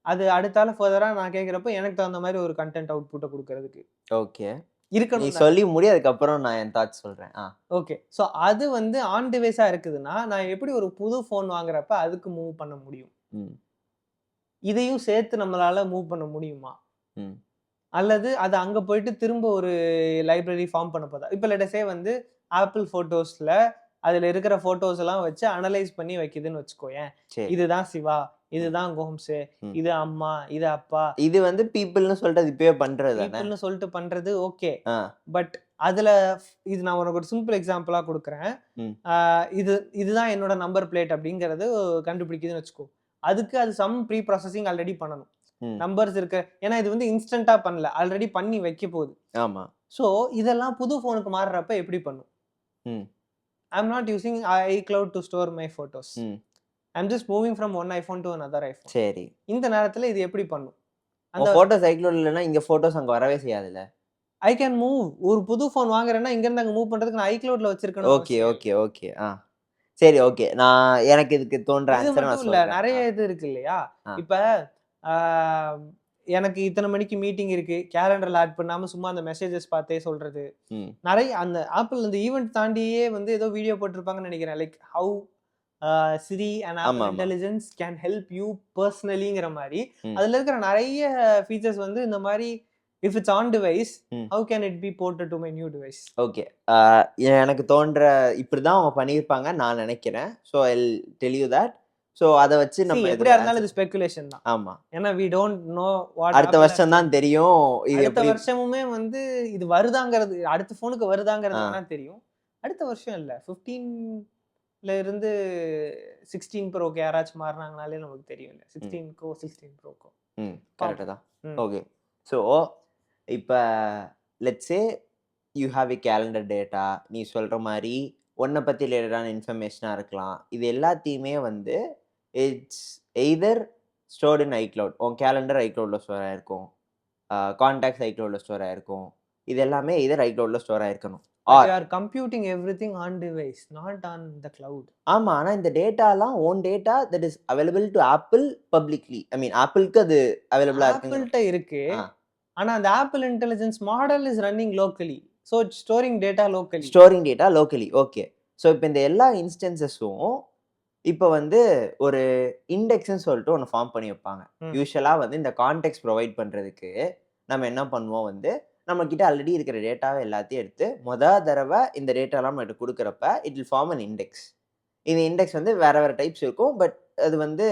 அது அடுத்தால ஃபர்தரா நான் கேட்குறப்ப எனக்கு தகுந்த மாதிரி ஒரு கண்டென்ட் அவுட்புட்டை கொடுக்கறதுக்கு ஓகே இருக்கணும். நீ சொல்லி முடியாதுக்கு அப்புறம் நான் என் தாட்ஸ் சொல்றேன். ஓகே. ஸோ அது வந்து ஆன் டிவைஸா இருக்குதுன்னா நான் எப்படி ஒரு புது ஃபோன் வாங்குறப்ப அதுக்கு மூவ் பண்ண முடியும்? இதையும் சேர்த்து நம்மளால மூவ் பண்ண முடியுமா? அல்லது அது அங்க போயிட்டு திரும்ப ஒரு லைப்ரரி ஃபார்ம் பண்ண போதா? இப்போ லெட்ஸ் சே வந்து ஆப்பிள் போட்டோஸ்ல அதுல இருக்கிற போட்டோஸ் எல்லாம் வச்சு அனலைஸ் பண்ணி வைக்குதுன்னு வச்சுக்கோயேன். இதுதான் சிவா, இதுதான் கோம்ஸ், இது அம்மா, இது அப்பா. இது வந்து பீப்பிள்னு சொல்லிட்டு இப்பவே பண்றது பீப்பிள்னு சொல்லிட்டு பண்றது ஓகே. பட் அதுல இது நான் உனக்கு ஒரு சிம்பிள் எக்ஸாம்பிளா கொடுக்குறேன். இதுதான் என்னோட நம்பர் பிளேட் அப்படிங்கறது கண்டுபிடிக்குதுன்னு வச்சுக்கோ. அதுக்கு அது சம் ப்ரீ ப்ராசஸிங் ஆல்ரெடி பண்ணணும். நம்பர்ஸ் இருக்கு, ஏன்னா இது வந்து இன்ஸ்டன்டா பண்ணல, ஆல்ரெடி பண்ணி வைக்க போகுது. ஆமா. சோ இதெல்லாம் புது போனுக்கு மாறுறப்ப எப்படி பண்ணும்? I'm not using iCloud to store my photos. I'm just moving from one iPhone to another iPhone. சரி. இந்த நேரத்துல இது எப்படி பண்ணும்? அந்த போட்டோஸ் iCloud இல்லனா இங்க போட்டோஸ் அங்க வரவே செய்யாதுல. I can move. ஒரு புது போன் வாங்குறேன்னா இங்க இருந்து அங்க மூவ் பண்றதுக்கு நான் iCloudல வச்சிருக்கணும். ஓகே. சரி, ஓகே. நான் எனக்கு இதுக்கு தோன்ற ஆன்சர் நான் சொல்றேன். நிறைய இது இருக்கு இல்லையா? இப்ப எனக்கு இத்தனை மணிக்கு மீட்டிங் இருக்கு, கேலண்டர்ல ஆட் பண்ணாம சும்மா அந்த மெசேஜஸ் பார்த்தே சொல்றது. நிறைய அந்த ஆப்பிள் இந்த ஈவென்ட் தாண்டியே வந்து ஏதோ வீடியோ போட்டிருப்பாங்கன்னு நினைக்கிறேன். Like how Siri and Apple intelligence can help you பர்சனலிங்கிற மாதிரி. அதுல இருக்கிற நிறைய ஃபீச்சர்ஸ் வந்து இந்த மாதிரி if it's on device, how can it be ported to my new device? Okay. எனக்கு தோன்ற இப்படிதான் அவங்க பண்ணியிருப்பாங்க நான் நினைக்கிறேன். So I'll tell you that. So அதை வச்சு நம்ம எப்படியா இருந்தாலும் இது ஸ்பெகுலேஷன் தான். ஆமா, ஏன்னா we don't know what அடுத்த வருஷம் தான் தெரியும். அடுத்த வருஷமுமே வந்து இது வருதாங்கிறது, அடுத்த போனுக்கு வருதாங்கிறது தான் தெரியும். அடுத்த வருஷம் இல்ல 15ல இருந்து 16 ப்ரோக்கு யாராச்சும் மாறினாங்கனாலே நமக்கு தெரியும். இல்ல 16க்கோ 16 ப்ரோக்கோ. கரெக்ட் தான். ஓகே. ஸோ இப்போ let's say you have a calendar data. நீ சொல்கிற மாதிரி ஒன்றை பற்றி ரிலேட்டடான இன்ஃபர்மேஷனாக இருக்கலாம். இது எல்லாத்தையுமே வந்து it's either stored in iCloud. உன் கேலண்டர் iCloudல ஸ்டோர் ஆகிருக்கும், கான்டாக்ட்ஸ் iCloudல ஸ்டோர் ஆகிருக்கும். இது எல்லாமே எய்தர் iCloudல ஸ்டோர் ஆகிருக்கணும். You are computing everything on device, not on the cloud. ஆமா, ஆனா இந்த டேட்டாலாம் own data that is available to Apple publicly. I mean ஆப்பிளுக்கு அது அவைலபிளா இருக்கு. ஆப்பிள்ட்ட இருக்கு. ஆனா அந்த Apple intelligence model is running locally. So storing data locally. Okay. So இப்போ இந்த எல்லா இன்ஸ்டன்சஸும் இப்போ வந்து ஒரு இண்டெக்ஸ்ன்னு சொல்லிட்டு ஒன்று ஃபார்ம் பண்ணி வைப்பாங்க. யூஸ்வலாக வந்து இந்த கான்டெக்ட் ப்ரொவைட் பண்ணுறதுக்கு நம்ம என்ன பண்ணுவோம் வந்து நம்ம கிட்ட ஆல்ரெடி இருக்கிற டேட்டாவை எல்லாத்தையும் எடுத்து தடவை இந்த டேட்டாலாம் நம்ம எடுத்து கொடுக்குறப்ப it will form an index. இந்த இண்டெக்ஸ் வந்து வேற டைப்ஸ் இருக்கும். பட் அது வந்து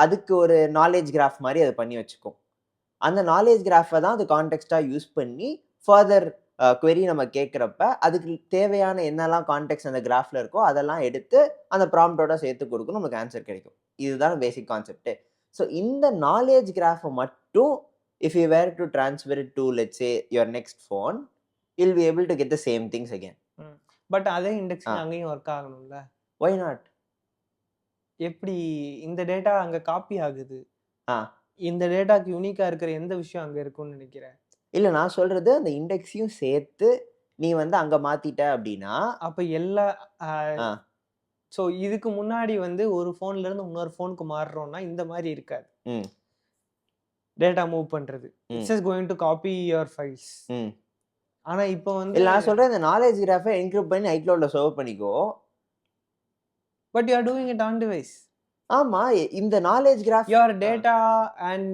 அதுக்கு ஒரு நாலேஜ் கிராஃப் மாதிரி அது பண்ணி வச்சுக்கும். அந்த நாலேஜ் கிராஃபை தான் அது கான்டெக்ஸ்டாக யூஸ் பண்ணி ஃபர்தர் query நம்ம கேட்குறப்ப அதுக்கு தேவையான என்னெல்லாம் கான்டெக்ட் அந்த கிராஃப்ல இருக்கோ அதெல்லாம் எடுத்து அந்த ப்ராம்ப்டோட சேர்த்து கொடுக்கும், நமக்கு ஆன்சர் கிடைக்கும். இதுதான் பேசிக் கான்செப்ட். ஸோ இந்த நாலேஜ் கிராஃபை மட்டும் if you were to transfer it to let's say your next phone, you'll be able to get the same things again. But அதே இண்டெக்ஸிங் அங்கேயும் ஒர்க் ஆகணும்ல. why not? எப்படி இந்த data அங்க copy ஆகுது? இந்த டேட்டாக்கு யூனிக்கா இருக்கிற எந்த விஷயம் அங்க இருக்கும்னு நினைக்கிறேன். இல்ல நான் சொல்றது அந்த இண்டெக்ஸையும் சேர்த்து நீ வந்து அங்க மாத்திட்ட அப்படின்னா அப்ப எல்லா சோ இதுக்கு முன்னாடி வந்து ஒரு போன்ல இருந்து இன்னொரு போனுக்கு மாறுறோம்னா இந்த மாதிரி இருக்காது. டேட்டா மூவ் பண்றது it's just going to copy your files. ஆனா இப்போ வந்து நான் சொல்றேன் இந்த நாலேஜ் கிராஃபை என்கிரிப்ட் பண்ணி iCloudல சர்வ் பண்ணிக்கோ. But you are doing it on device. ஆமா, இந்த knowledge graph your data and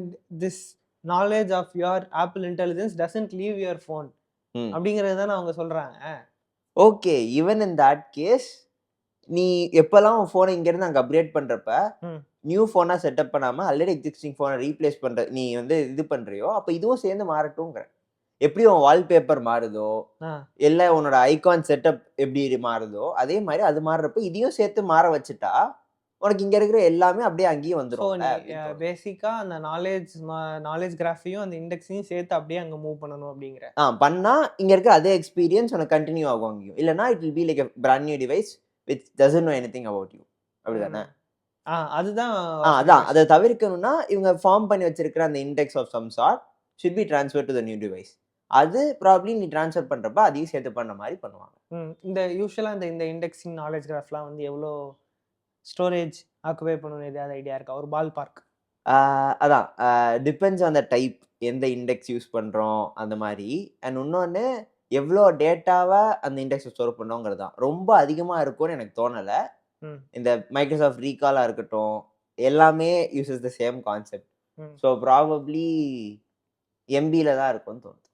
this knowledge of your Apple intelligence doesn't leave your phone அப்படிங்கறது தான் அவங்க சொல்றாங்க. Okay, even in that case நீ எப்பெல்லாம் உன் போனை இங்க இருந்து அங்க அப்கிரேட் பண்றப்ப நியூ போனா செட்டப் பண்ணாம ஆல்ரெடி எக்ஸிஸ்டிங் போனை ரீப்ளேஸ் பண்ற நீ வந்து இது பண்றியோ அப்ப இதுவும் சேர்ந்து மாறட்டும்ங்கற. எப்படி உன் வால்பேப்பர் மாறுதோ இல்ல உன்னோட ஐகான் செட்டப் எப்படி மாறுதோ அதே மாதிரி அது மாறுறப்ப இதையும் சேர்த்து மாற வச்சுட்டா உனக்கு இங்க இருக்கிற எல்லாமே அப்படியே அங்கேயும் ஸோ வந்துரும் நீ அப்படின்னு தோணுது. பேசிக்காக அந்த நாலேஜ் கிராஃபையும் அந்த இண்டெக்ஸையும் சேர்த்து அப்படியே அங்கே மூவ் பண்ணணும் அப்படிங்கிற. பண்ணா இங்க இருக்க அதே எக்ஸ்பீரியன்ஸ் உனக்கு கண்டினியூ ஆகும் அங்கேயும். இல்லைன்னா it will be like brand new device which doesn't know anything about you. அப்படிதானே? அதுதான் அதான் அதை தவிர்க்கணும்னா இவங்க ஃபார்ம் பண்ணி வச்சிருக்கிற அந்த index of some sort should be transfer to the new device. அது ப்ராப்ளி நீ ட்ரான்ஸ்ஃபர் பண்றப்ப அதையும் சேர்த்து பண்ண மாதிரி பண்ணுவாங்க. இந்த யூஸ்வலாக இந்த இண்டெக்ஸிங் நாலேஜ் கிராஃப்லாம் வந்து எவ்வளோ ஸ்டோரேஜ் ஆக்குபை பண்ணணும் ஏதாவது ஐடியா இருக்கா? ஒரு பால் பார்க். அதான் டிபெண்ட்ஸ் ஆன் த டைப், எந்த இண்டெக்ஸ் யூஸ் பண்றோம் அந்த மாதிரி. அண்ட் இன்னொன்று எவ்வளோ டேட்டாவை அந்த இண்டெக்ஸை ஸ்டோர் பண்ணோங்கிறது தான். ரொம்ப அதிகமா இருக்கும்னு எனக்கு தோணலை. இந்த மைக்ரோசாஃப்ட் ரீகாலாக இருக்கட்டும் எல்லாமே uses the same concept. So probably எம்பியில் தான் இருக்கும்னு தோணுது.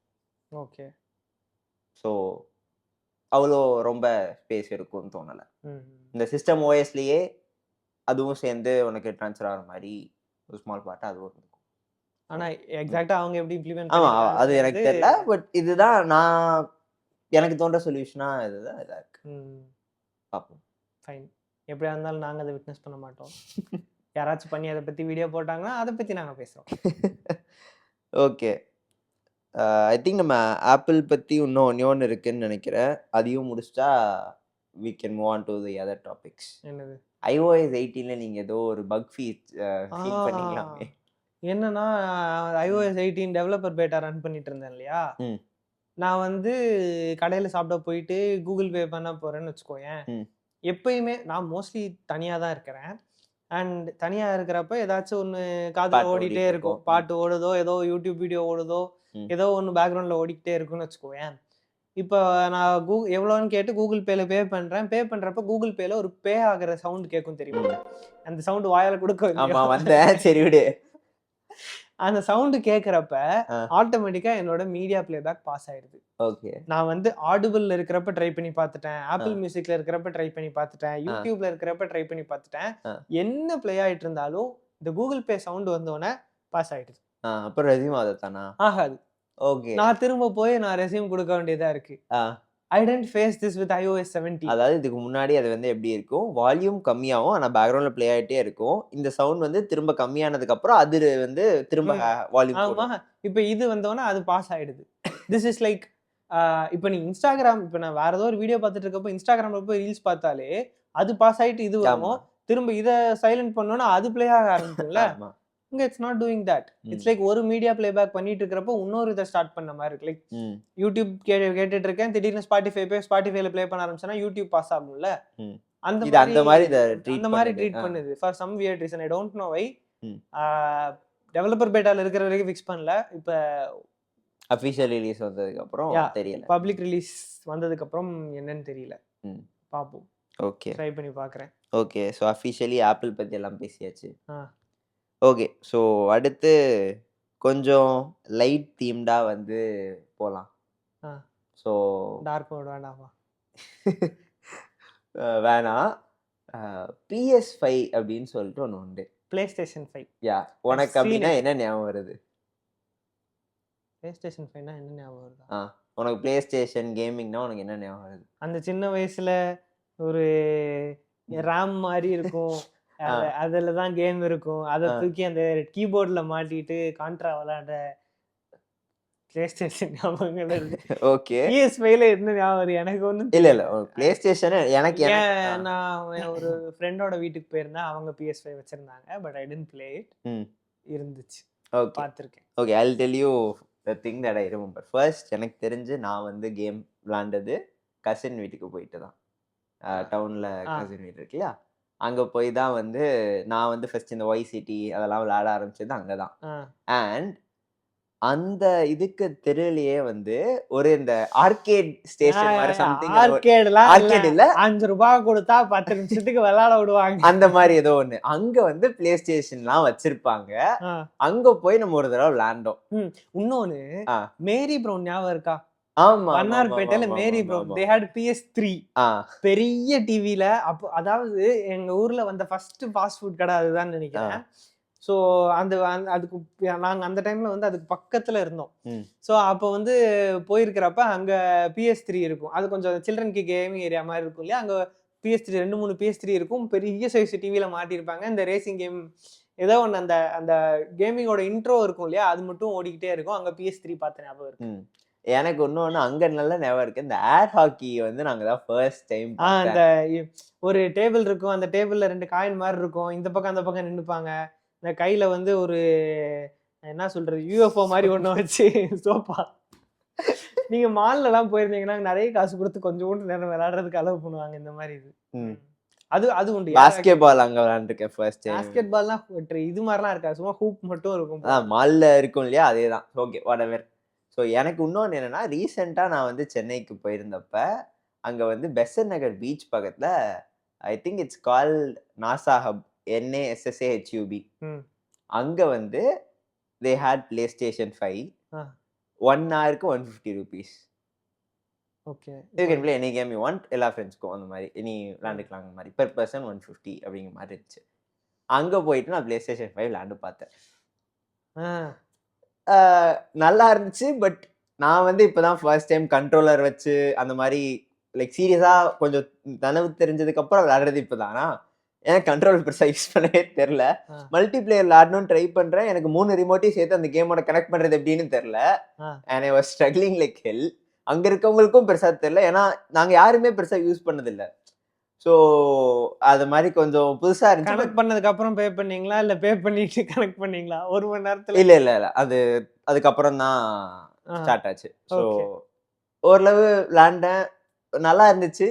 ஓகே. ஸோ அவ்வளோ ரொம்ப ஸ்பேஸ் இருக்கும்னு தோணலை. இந்த சிஸ்டம் ஓஎஸ்லேயே அதுவும் சேர்ந்து உனக்கு ட்ரான்ஸ்ஃபர் ஆகிற மாதிரி ஒரு ஸ்மால் பார்ட்டாக அதுவும் இருக்கும். ஆனால் எக்ஸாக்டாக அவங்க எப்படி இம்ப்ளிமெண்ட் அது எனக்கு தெரியல. பட் இதுதான் நான் எனக்கு தோன்ற சொல்யூஷனாக இதுதான் இதாக இருக்கு. பார்ப்போம். ஃபைன். எப்படியா இருந்தாலும் நாங்கள் அதை விட்னஸ் பண்ண மாட்டோம். யாராச்சும் பண்ணி அதை பற்றி வீடியோ போட்டாங்கன்னா அதை பற்றி நாங்கள் பேசுகிறோம். ஓகே. ஐ திங்க் நம்ம ஆப்பிள் பற்றி இன்னும் ஒன்று இருக்குன்னு நினைக்கிறேன். அதையும் முடிச்சிட்டா we can move on to the other topics. என்னது? iOS 18ல நீங்க ஏதோ ஒரு பக் ஃபீல் பண்ணீங்களாமே. என்னன்னா iOS 18 டெவலப்பர் பேட்டா ரன் பண்ணிட்டு இருந்தேன் இல்லையா? நான் வந்து கடையில் சாப்பிட போயிட்டு கூகுள் பே பண்ண போறேன்னு வச்சுக்கோயேன். எப்பயுமே நான் மோஸ்ட்லி தனியாக தான் இருக்கிறேன். அண்ட் தனியாக இருக்கிறப்ப ஏதாச்சும் ஒன்று காதில் ஓடிட்டே இருக்கும். பாட்டு ஓடுதோ, ஏதோ யூடியூப் வீடியோ ஓடுதோ, ஏதோ ஒன்று பேக்ரவுண்டில் ஓடிக்கிட்டே இருக்குன்னு வச்சுக்கோயேன். இப்போ நான் எவ்வளோன்னு கேட்டு கூகுள் பேல பே பண்ணுறேன். பே பண்ணுறப்ப கூகுள் பேல ஒரு பே ஆகிற சவுண்ட் கேட்கும் தெரியுமா? அந்த சவுண்டு வாயால் கொடுக்க சரி விடு. அந்த சவுண்டு கேட்குறப்ப ஆட்டோமேட்டிக்கா என்னோட மீடியா பிளேபேக் பாஸ் ஆயிடுது. ஓகே. நான் வந்து ஆடிபிள்ல இருக்கிறப்ப ட்ரை பண்ணி பார்த்துட்டேன், ஆப்பிள் மியூசிக்ல இருக்கிறப்ப ட்ரை பண்ணி பார்த்துட்டேன், யூடியூப்ல இருக்கிறப்ப ட்ரை பண்ணி பார்த்துட்டேன். என்ன பிளே ஆயிட்டு இருந்தாலும் இந்த கூகுள் பே சவுண்ட் வந்தோடனே பாஸ் ஆயிடுது. அப்புறம் ரெஸ்யூம் ஆகுதானா? ஆகாது. ஓகே. நான் திரும்ப போய் நான் ரெஸ்யூம் கொடுக்க வேண்டியதா இருக்கு. I didn't face this with iOS 17. அதாவது இதுக்கு முன்னாடி அது வந்து எப்படி இருக்கும், வால்யூம் கம்மியாகும் ஆனால் பேக்ரவுண்ட்ல ப்ளே ஆகிட்டே இருக்கும். இந்த சவுண்ட் வந்து திரும்ப கம்மியானதுக்கு அப்புறம் அது வந்து திரும்ப வால்யூம். ஆமா. இப்போ இது வந்தோன்னா அது பாஸ் ஆயிடுது. திஸ் இஸ் லைக் இப்போ நீ இன்ஸ்டாகிராம், இப்போ நான் வேற ஏதோ ஒரு வீடியோ பார்த்துட்டு இருக்கப்போ இன்ஸ்டாகிராம்ல போய் ரீல்ஸ் பார்த்தாலே அது பாஸ் ஆயிட்டு இது வரும். திரும்ப இதை சைலண்ட் பண்ணோன்னா அது பிளே ஆக ஆரம்பிக்கும்ல. இங்க it's not doing that. It's like ஒரு மீடியா பிளேபேக் பண்ணிட்டு இருக்கிறப்போ இன்னொரு இதை ஸ்டார்ட் பண்ண மாதிரி இருக்கு. லைக் யூடியூப் கேட்டுட்டு இருக்கேன், திடீர்னு ஸ்பாட்டிஃபைல பிளே பண்ண ஆரம்பிச்சேன்னா யூடியூப் பாஸ் ஆகும்ல. அந்த மாதிரி ட்ரீட் பண்ணுது for some weird reason. I don't know why. Developer பேட்டால இருக்கிற வரைக்கும் ஃபிக்ஸ் பண்ணல. இப்போ அஃபிஷியல் ரிலீஸ் வந்ததுக்கு அப்புறம் தெரியல. பப்ளிக் ரிலீஸ் வந்ததுக்கு அப்புறம் என்னன்னு தெரியல. பாப்போம். ஓகே, ட்ரை பண்ணி பார்க்குறேன். ஓகே. ஸோ அஃபிஷியலி ஆப்பிள் பற்றி எல்லாம் பேசியாச்சு. ஓகே. ஸோ அடுத்து கொஞ்சம் லைட் தீம்டாக வந்து போகலாம். ஸோ டார்க் மோட் வேண்டாமா? வேணாம். PS5 அப்படின்னு சொல்லிட்டு ஒன்று உண்டு. PlayStation 5. யா, உனக்கு அப்படின்னா என்ன ஞாபகம் வருது? PlayStation 5னா என்ன ஞாபகம் வருது? உனக்கு PlayStation கேமிங்னா உனக்கு என்ன ஞாபகம் வருது? அந்த சின்ன வயசுல ஒரு RAM மாதிரி இருக்கும், அதுல தான் கேம் இருக்கும். அதை தூக்கி அந்த கீபோர்ட்ல மாட்டிட்டு கான்ட்ரா விளையாடுற PlayStation ஞாபகங்கள் இருக்கு. ஓகே. PS5ல என்ன ஞாபகம்? எனக்கு ஒன்றும் இல்ல PlayStation எனக்கு நான் ஒரு ஃப்ரெண்டோட வீட்டுக்கு போயிருந்தேன். அவங்க PS5 வச்சிருந்தாங்க. But I didn't play it. இருந்துச்சு, பார்த்துருக்கேன். Okay, I will tell you the thing that I remember. First எனக்கு தெரிஞ்சு நான் வந்து கேம் விளாண்டது கசின் வீட்டுக்கு போயிட்டு தான். டவுன்ல கசின் வீடு இருக்குல்லையா, அங்கே போய் தான் வந்து நான் வந்து ஃபர்ஸ்ட் இந்த YCT அதெல்லாம் விளையாட ஆரம்பிச்சது அங்கே தான். அண்ட் அந்த இதுக்கு தெருவிலேயே வந்து ஒரு இந்த ஆர்கேட் ஸ்டேஷன் மாதிரி சம்திங், ஆர்கேட் இல்ல, 5 ரூபாய் கொடுத்தா 10 நிமிஷத்துக்கு விளையாட விடுவாங்க, அந்த மாதிரி ஏதோ ஒண்ணு அங்க வந்து பிளே ஸ்டேஷன்லாம் வச்சிருப்பாங்க. அங்க போய் நம்ம ஒரு தடவை விளையாண்டோம். இன்னொன்னு மேரி ப்ரௌன் ஞாபகம் இருக்கா? ஆமா, வண்ணார்பேட்டையில மேரி ப்ரௌன். they had PS3 பெரிய டிவில. அப்போ அதாவது எங்க ஊர்ல வந்த ஃபர்ஸ்ட் ஃபாஸ்ட் ஃபுட் கடை அதுதான் நினைக்கிறேன். ஸோ அதுக்கு நாங்கள் அந்த டைம்ல வந்து அதுக்கு பக்கத்துல இருந்தோம். ஸோ அப்போ வந்து போயிருக்கிறப்ப அங்க PS3 இருக்கும். அது கொஞ்சம் சில்ட்ரனுக்கு கேமிங் ஏரியா மாதிரி இருக்கும் இல்லையா, அங்க PS3 2-3 PS3 இருக்கும். பெரிய சைஸ் டிவில மாட்டியிருப்பாங்க. இந்த ரேசிங் கேம் ஏதோ ஒன்று அந்த அந்த கேமிங்கோட இன்ட்ரோ இருக்கும் இல்லையா, அது மட்டும் ஓடிக்கிட்டே இருக்கும். அங்கே PS3 பார்த்த ஞாபகம் இருக்கு. எனக்கு இன்னொன்று அங்கே நல்ல ஞாபகம் இருக்கு. இந்த ஏர் ஹாக்கி வந்து நாங்கள் தான் ஃபர்ஸ்ட் டைம் அந்த ஒரு டேபிள் இருக்கும். அந்த டேபிளில் 2 காயின் மாதிரி இருக்கும். இந்த பக்கம் அந்த பக்கம் நின்றுப்பாங்க. இந்த கையில் வந்து ஒரு என்ன சொல்றது யூஎஃப்ஓ மாதிரி ஒன்று வச்சு சோப்பா. நீங்க மால்லலாம் போயிருந்தீங்கன்னா நிறைய காசு கொடுத்து கொஞ்சோண்டு நேரம் விளையாடுறதுக்கு அலோவ் பண்ணுவாங்க இந்த மாதிரி இது. அது அது உண்டு. பாஸ்கெட் பால் அங்க விளையாண்டுருக்கேன் ஃபர்ஸ்ட் டைம். பாஸ்கெட் பால்லாம் இது மாதிரிலாம் இருக்காது, சும்மா ஹூப் மட்டும் இருக்கும். மால்ல இருக்கும் இல்லையா, அதேதான். Okay whatever. ஸோ எனக்கு இன்னொன்று என்னன்னா, ரீசெண்டாக நான் வந்து சென்னைக்கு போயிருந்தப்ப அங்கே வந்து பெசன்ட் நகர் பீச் பக்கத்தில் I think it's called NASA hub, NASSAHUB. அங்கே வந்து தே ஹேட் பிளே ஸ்டேஷன் 5 1 ஹவருக்கு 150 rupees. Okay, you can play any game you want. எல்லா ஃப்ரெண்ட்ஸ்க்கும் அந்த மாதிரி இனி விளாண்டுக்கலாம். அந்த மாதிரி பெர் பர்சன் 150 அப்படிங்கிற மாதிரி இருந்துச்சு. அங்கே போயிட்டு நான் பிளே ஸ்டேஷன் 5 விளாண்டு பார்த்தேன். நல்லா இருந்துச்சு. பட் நான் வந்து இப்போதான் ஃபர்ஸ்ட் டைம் கண்ட்ரோலர் வச்சு அந்த மாதிரி லைக் சீரியஸாக கொஞ்சம் தனவு தெரிஞ்சதுக்கு அப்புறம் விளையாடுறது இப்போதானா. ஏன் கண்ட்ரோல் பெருசாக யூஸ் பண்ணவே தெரில. மல்டிபிளேயர் விளையாடணும்னு ட்ரை பண்ணுறேன். எனக்கு 3 ரிமோட்டையும் சேர்த்து அந்த கேமோட கனெக்ட் பண்ணுறது எப்படின்னு தெரில. And I was struggling like hell. அங்கே இருக்கவங்களுக்கும் பெருசாக தெரில, ஏன்னா நாங்கள் யாருமே பெருசாக யூஸ் பண்ணதில்லை. ஸோ அது மாதிரி கொஞ்சம் புதுசாக இருந்துச்சு. கனெக்ட் பண்ணதுக்கு அப்புறம் பே பண்ணீங்களா இல்லை பே பண்ணிட்டு கனெக்ட் பண்ணீங்களா 1 மணி நேரத்தில்? இல்லை இல்லை இல்லை, அது அதுக்கப்புறம் தான் ஸ்டார்ட் ஆச்சு. ஸோ ஓரளவு விளாண்டேன், நல்லா இருந்துச்சு.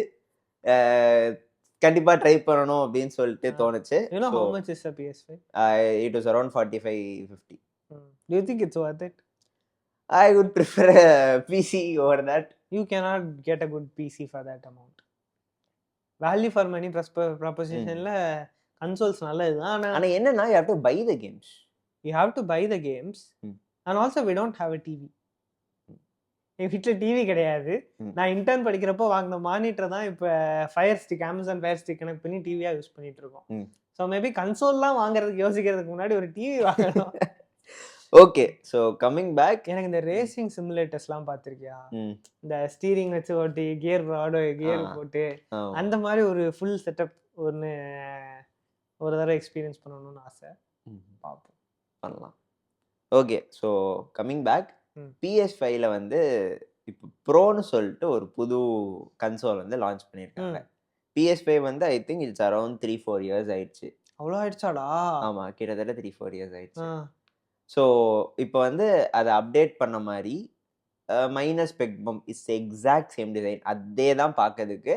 கண்டிப்பா ட்ரை பண்ணணும் அப்படின்னு சொல்லிட்டு தோணுச்சு. how much is a PS5? It was around 45-50. Do you think it's worth it? I would prefer a PC over that. You cannot get a good PC for that amount. Value for money propositionல consoles நல்லதுதான். ஆனா என்னன்னா you have to buy the games. You have to buy the games. And also we don't have a TV. என் வீட்டில் TV கிடையாது. நான் intern படிக்கிறப்போ வாங்கின monitor தான் இப்போ fire stick, Amazon fire stick connect பண்ணி டிவியாக யூஸ் பண்ணிட்டு இருக்கோம். ஸோ மேபி கன்சோல்லாம் வாங்குறதுக்கு யோசிக்கிறதுக்கு முன்னாடி ஒரு டிவி வாங்கணும். ஓகே, ஸோ கம்மிங் பேக், எனக்கு இந்த ரேசிங் சிமுலேட்டர்ஸ்லாம் பார்த்துருக்கியா? இந்த ஸ்டீரிங் வச்சு ஓட்டி கியர் போட்டு அந்த மாதிரி ஒரு ஃபுல் செட்டப் ஒரு தடவை எக்ஸ்பீரியன்ஸ் பண்ணணும்னு ஆசை. பார்ப்போம், பண்ணலாம். ஓகே, ஸோ கம்மிங் பேக், PS5ல வந்து இப்போ ப்ரோன்னு சொல்லிட்டு ஒரு புது கன்சோல் வந்து லான்ச் பண்ணியிருக்காங்க. PS5 வந்து I think it's around 3-4 years ஆயிடுச்சு. அவ்வளோ ஆயிடுச்சாடா? ஆமாம், கிட்டத்தட்ட 3-4 இயர்ஸ் ஆயிடுச்சு. ஸோ இப்போ வந்து அதை அப்டேட் பண்ண மாதிரி minus spectrum is exact same design, அதே தான் பார்க்கறதுக்கு.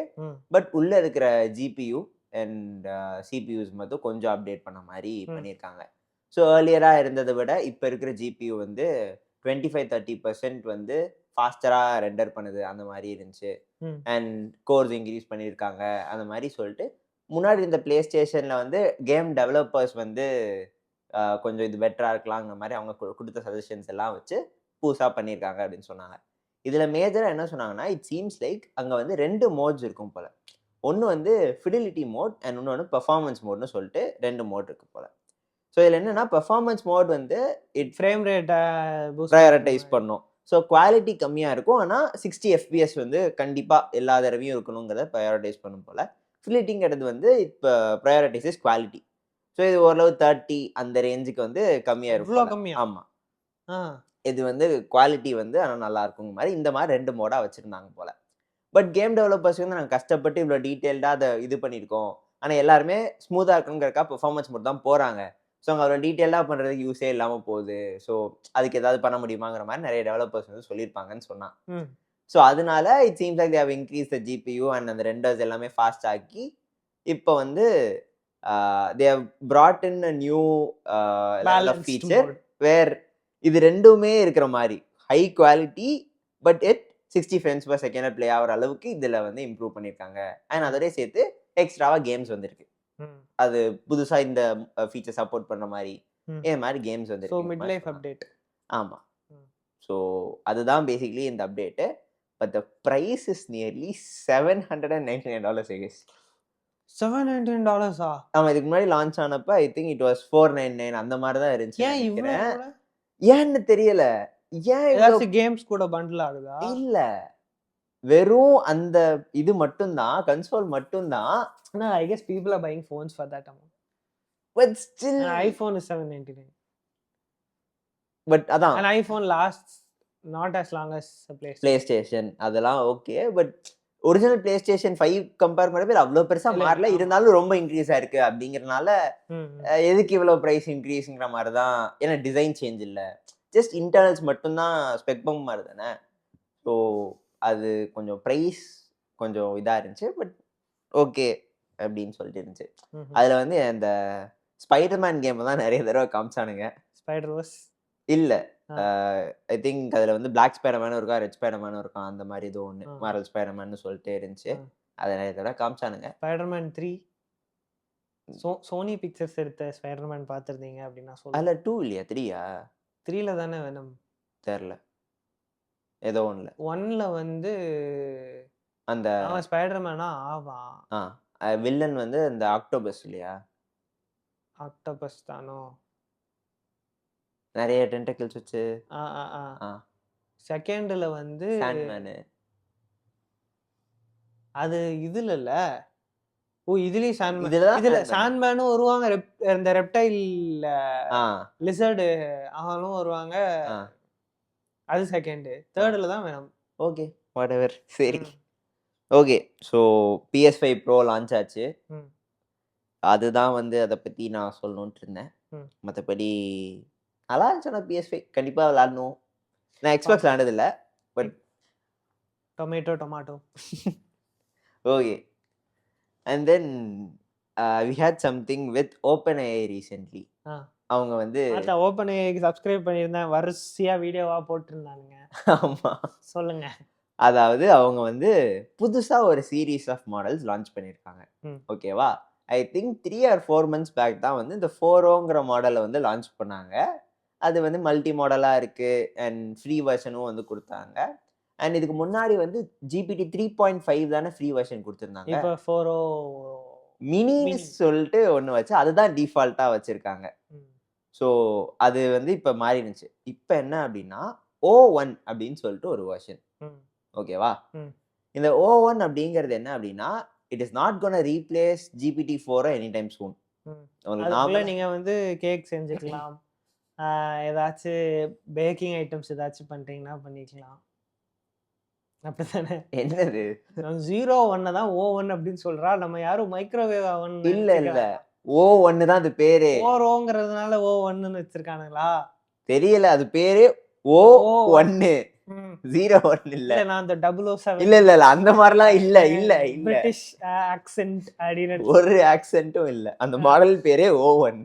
பட் உள்ளே இருக்கிற GPU அண்ட் CPUஸ் மட்டும் கொஞ்சம் அப்டேட் பண்ண மாதிரி பண்ணியிருக்காங்க. ஸோ ஏர்லியராக இருந்ததை விட இப்போ இருக்கிற GPU வந்து 25-30% வந்து ஃபாஸ்டராக ரெண்டர் பண்ணுது, அந்த மாதிரி இருந்துச்சு. அண்ட் கோர்ஸ் இன்க்ரீஸ் பண்ணியிருக்காங்க அந்த மாதிரி சொல்லிட்டு. முன்னாடி இந்த பிளே ஸ்டேஷனில் வந்து கேம் டெவலப்பர்ஸ் வந்து கொஞ்சம் இது பெட்டராக இருக்கலாங்கிற மாதிரி அவங்க கொடுத்த சஜஷன்ஸ் எல்லாம் வச்சு புதுசாக பண்ணியிருக்காங்க அப்படின்னு சொன்னாங்க. இதில் மேஜராக என்ன சொன்னாங்கன்னா, இட் சீம்ஸ் லைக் அங்கே வந்து 2 மோட்ஸ் இருக்கும் போல். ஒன்று வந்து ஃபிடிலிட்டி மோட் அண்ட் இன்னொன்று பெர்ஃபார்மன்ஸ் மோட்னு சொல்லிட்டு 2 மோட் இருக்கு போல். ஸோ இதில் என்னென்னா, பெர்ஃபார்மன்ஸ் மோட் வந்து இட் ஃப்ரேம் ரேட்டை ப்ரையாரிட்டைஸ் பண்ணும். ஸோ குவாலிட்டி கம்மியாக இருக்கும், ஆனால் 60 FPS வந்து கண்டிப்பாக எல்லா தடவையும் இருக்கணுங்கிறத ப்ரையாரிட்டைஸ் பண்ணும் போல். ஃபிடிலிட்டிங்கிறது வந்து இப்போ ப்ரையாரிட்டைஸ் குவாலிட்டி. ஸோ இது ஓரளவு 30 அந்த ரேஞ்சுக்கு வந்து கம்மியாக இருக்கும். ஆமாம், இது வந்து குவாலிட்டி வந்து ஆனால் நல்லா இருக்குங்க மாதிரி இந்த மாதிரி 2 மோடாக வச்சுருந்தாங்க போல். பட் கேம் டெவலப்பர்ஸ் வந்து நாங்கள் கஷ்டப்பட்டு இவ்வளோ டீட்டெயில்டாக அதை இது பண்ணியிருக்கோம், ஆனால் எல்லாருமே ஸ்மூத்தாக இருக்கணுங்கிறக்கா பெர்ஃபார்மன்ஸ் மோட் தான் போகிறாங்க. ஸோ அங்கே அவ்வளோ டீட்டெயிலாக பண்ணுறதுக்கு யூஸே இல்லாமல் போகுது. ஸோ அதுக்கு ஏதாவது பண்ண முடியுமாங்கிற மாதிரி நிறைய டெவலப்பர்ஸ் வந்து சொல்லியிருப்பாங்கன்னு சொன்னான். ஸோ அதனால it seems like they have increase the GPU and அந்த ரெண்டர்ஸ் எல்லாமே ஃபாஸ்ட் ஆக்கி இப்போ வந்து they have brought in a new level of feature where இது ரெண்டுமே இருக்கிற மாதிரி high quality but it 60 frames per second play ஆகிற அளவுக்கு இதில் வந்து இம்ப்ரூவ் பண்ணியிருக்காங்க. அண்ட் அதோடய சேர்த்து எக்ஸ்ட்ராவாக கேம்ஸ் வந்துருக்கு. அது புதுசாக இந்த ஃபீச்சர் சப்போர்ட் பண்ணுற மாதிரி இந்த மாதிரி கேம்ஸ் வந்து மிட் லைஃப் அப்டேட். ஆமாம், ஸோ அதுதான் பேசிக்லி இந்த update. But the price is nearly $799. $799? ஆமா, இதுக்கு முன்னாடி லான்ச் ஆனப்ப ஐ திங்க் இட் வாஸ் $499 அந்த மாதிரி தான் இருந்துச்சு. ஏன் இவ்வளவு? ஏன்னு தெரியல. ஏன் ஏதாச்சும் கேம்ஸ் கூட பண்டில் ஆகுதா? இல்ல, வெறும் அந்த இது மட்டும்தான், கன்சோல் மட்டும்தான். No, I guess people are buying phones for that amount. But still An iPhone is 799. But அதான் An iPhone lasts not as long as a PlayStation. PlayStation அதெல்லாம் okay. But original PlayStation 5 compare பண்ணவே அவ்வளோ பெருசா இல்ல, மாறல. ஆமா. இருந்தாலும் ரொம்ப இன்க்ரீஸ் ஆயிருக்கு அப்படிங்கறனால எதுக்கு இவ்வளவு பிரைஸ் இன்க்ரீஸ்ங்கிற மாதிரி தான். ஏன்னா டிசைன் சேஞ்ச் இல்ல, ஜஸ்ட் இன்டர்னல்ஸ் மட்டும்தான் ஸ்பெக் பம்ப் மாதிரி தானே. ஸோ அது கொஞ்சம் ப்ரைஸ் கொஞ்சம் இதா இருந்துச்சு. பட் ஓகே அப்படின்னு சொல்லிட்டு இருந்துச்சு. அதுல வந்து அந்த ஸ்பைடர்மேன் கேம் தான் நிறைய தடவை காமிச்சானுங்க. Spider-Verse. இல்ல ஐ திங்க் அதுல வந்து பிளாக் ஸ்பைடர்மேனும் இருக்கா, ரெட் ஸ்பைடர்மேனும் இருக்கான். அந்த மாதிரி ஏதோ ஒன்று மாரல் ஸ்பைடர்மேன் சொல்லிட்டே இருந்துச்சு. அதை நிறைய தடவை காமிச்சானுங்க. Spider-Man 3 சோனி பிக்சர்ஸ் எடுத்த ஸ்பைடர்மேன் பார்த்துருந்தீங்க அப்படின்னு நான் சொல்லுவேன். அதுல 2 இல்லையா, 3யா? 3ல தானே வேணும், தெரியல, ஏதோ ஒண்ணுல 1ல வந்து அந்த அவன் ஸ்பைடர்மேனா ஆவான். வில்லன் வந்து அந்த ஆக்டோபஸ் இல்லையா? ஆக்டோபஸ் தானோ? நிறைய டென்டக்கிள்ஸ் வச்சு. செகண்ட்ல வந்து சாண்ட்மேன். அது இதுல இல்ல. ஓ, இதுலயும் சாண்ட்மேன். இதுல இதுல சாண்ட்மேனும் வருவாங்க, இந்த ரெப்டைல் லிசர்டு அவனும் வருவாங்க. அது செகண்ட். தேர்ட்ல தான் வேணும். ஓகே, வாட் எவர், சரி. Okay, so PS5 Pro launch ஆச்சு. அதுதான் வந்து அதை பற்றி நான் சொல்லணுன்ட்டு இருந்தேன். மற்றபடி நல்லா இருந்துச்சு. PS5 கண்டிப்பாக விளாடணும். நான் எக்ஸ்பாக்ஸ் விளாண்டதில்லை, but tomato okay. And then we had something with OpenAI recently. அவங்க வந்து OpenAIக்கு சப்ஸ்கிரைப் பண்ணியிருந்தேன், வரிசையா வீடியோவா போட்டிருந்தானுங்க. ஆமா, சொல்லுங்க. அதாவது அவங்க வந்து புதுசா ஒரு சீரீஸ் ஆஃப் மாடல்ஸ் லான்ச் பண்ணியிருக்காங்க. ஓகேவா? I think 3 or 4 months back தான் வந்து இந்த 4ஓங்கிற மாடலை வந்து லான்ச் பண்ணாங்க. அது வந்து மல்டி மாடலாக இருக்கு அண்ட் ஃப்ரீ வெர்ஷனும் வந்து கொடுத்தாங்க. அண்ட் இதுக்கு முன்னாடி வந்து GPT 3.5 தானே ஃப்ரீ வெர்ஷன் கொடுத்துருந்தாங்க. இப்போ 4O மினின்னு சொல்லிட்டு ஒன்று வச்சு அதுதான் டிஃபால்ட்டாக வச்சுருக்காங்க. ஸோ அது வந்து இப்போ மாறிடுச்சு. இப்போ என்ன அப்படின்னா O1 அப்படின்னு சொல்லிட்டு ஒரு வெர்ஷன். ஓகேவா? இந்த O1 அப்படிங்கிறது என்ன அப்படின்னா, it is not gonna replace GPT-4 any time soon. அதுக்குள்ள நீங்க வந்து கேக் செஞ்சுக்கலாம், ஏதாச்சும் பேக்கிங் ஐட்டம்ஸ் ஏதாச்சும் பண்றீங்கன்னா பண்ணிக்கலாம். அப்படித்தானே? என்னது 0-1 தான் O1 அப்படின்னு சொல்றா. நம்ம யாரும் மைக்ரோவேவ் அவன் இல்ல O1 தான் அது பேரே. 4ஓங்கிறதுனால O1ன்னு வச்சிருக்கானுங்களா? தெரியல, அது பேரே O1. 0-1 இல்ல. நான் அந்த 007 இல்ல அந்த மாதிரிலாம் இல்ல பிரிட்டிஷ் ஆக்சென்ட் அப்படின்னு ஒரு ஆக்சென்ட்டும் இல்ல. அந்த மாடல் பேரே O1.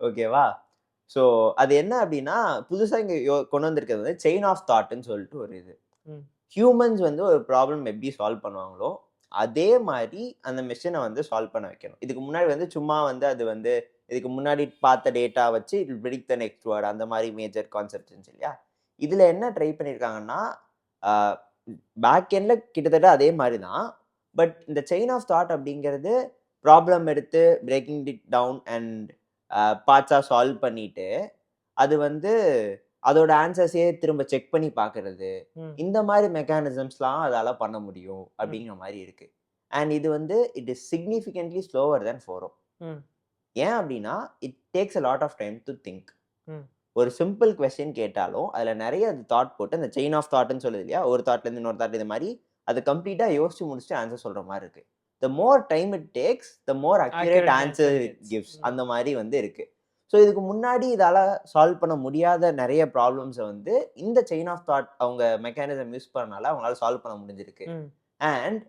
ஓகேவா? ஸோ அது என்ன அப்படின்னா, புதுசா இங்க கொண்டு வந்திருக்கிறது வந்து செயின் ஆஃப் தாட்னு சொல்லிட்டு ஒரு இது. ஹியூமன்ஸ் வந்து ஒரு ப்ராப்ளம் எப்படி சால்வ் பண்ணுவாங்களோ அதே மாதிரி அந்த மிஷினை வந்து சால்வ் பண்ண வைக்கணும். இதுக்கு முன்னாடி வந்து சும்மா வந்து அது வந்து இதுக்கு முன்னாடி பார்த்த டேட்டா வச்சு it will predict the next word, அந்த மாதிரி மேஜர் கான்செப்ட் இருந்துச்சு இல்லையா? இதுல என்ன ட்ரை பண்ணியிருக்காங்கன்னா, பேக் எண்ட்ல கிட்டத்தட்ட அதே மாதிரி தான். பட் இந்த செயின் ஆஃப் தாட் அப்படிங்கிறது ப்ராப்ளம் எடுத்து பிரேக்கிங் இட் டவுன் அண்ட் பார்ட்ஸாக சால்வ் பண்ணிட்டு அது வந்து அதோட ஆன்சர்ஸே திரும்ப செக் பண்ணி பார்க்கறது, இந்த மாதிரி மெக்கானிசம்ஸ்லாம் அதால பண்ண முடியும் அப்படிங்கிற மாதிரி இருக்கு. அண்ட் இது வந்து it is significantly slower than 4O. ஏன் அப்படின்னா it takes a lot of time to think. ஒரு சிம்பிள் கொஸ்டின் கேட்டாலும் அதுல நிறைய அது தாட் போட்டு அந்த செயின் ஆஃப் தாட்னு சொல்லுது இல்லையா, ஒரு தாட்லேருந்து இன்னொரு தாட், இது மாதிரி அது கம்ப்ளீட்டாக யோசிச்சு முடிச்சுட்டு ஆன்சர் சொல்ற மாதிரி இருக்கு. The more time it takes the more accurate answer it gives, அந்த மாதிரி வந்து இருக்கு. ஸோ இதுக்கு முன்னாடி இதால சால்வ் பண்ண முடியாத நிறைய ப்ராப்ளம்ஸை வந்து இந்த செயின் ஆஃப் தாட் அவங்க மெக்கானிசம் யூஸ் பண்ணனால அவங்களால சால்வ் பண்ண முடிஞ்சிருக்கு. அண்ட்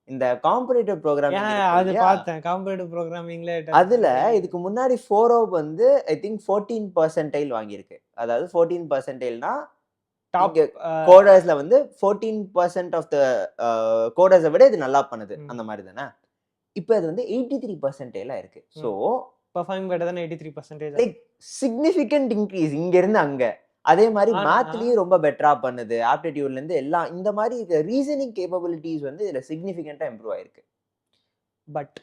இந்த காம்படிட்டிவ் ப்ரோக்ராமிங் அது பார்த்தேன், காம்படிட்டிவ் ப்ரோக்ராமிங்ல அதுல இதுக்கு முன்னாடி 4O வந்து ஐ திங்க் 14% வாங்கியிருக்கு. அதாவது 14%னா டாப் கோடர்ஸ்ல வந்து 14% ஆஃப் த கோடர்ஸை விட இது நல்லா பண்ணுது, அந்த மாதிரி தானே. இப்போ அது வந்து 83% இருக்கு. So performing better than 83%. Like significant increase இங்க இருந்து அங்க. அதே மாதிரி மேத்லயும் ரொம்ப பெட்டரா பண்ணுது, ஆப்டிடியூட்ல இருந்து எல்லாம். இந்த மாதிரி ரீசனிங் கேப்பபிலிட்டிஸ் வந்து இதுல சிக்னிஃபிகண்டா இம்ப்ரூவ் ஆயிருக்கு. பட்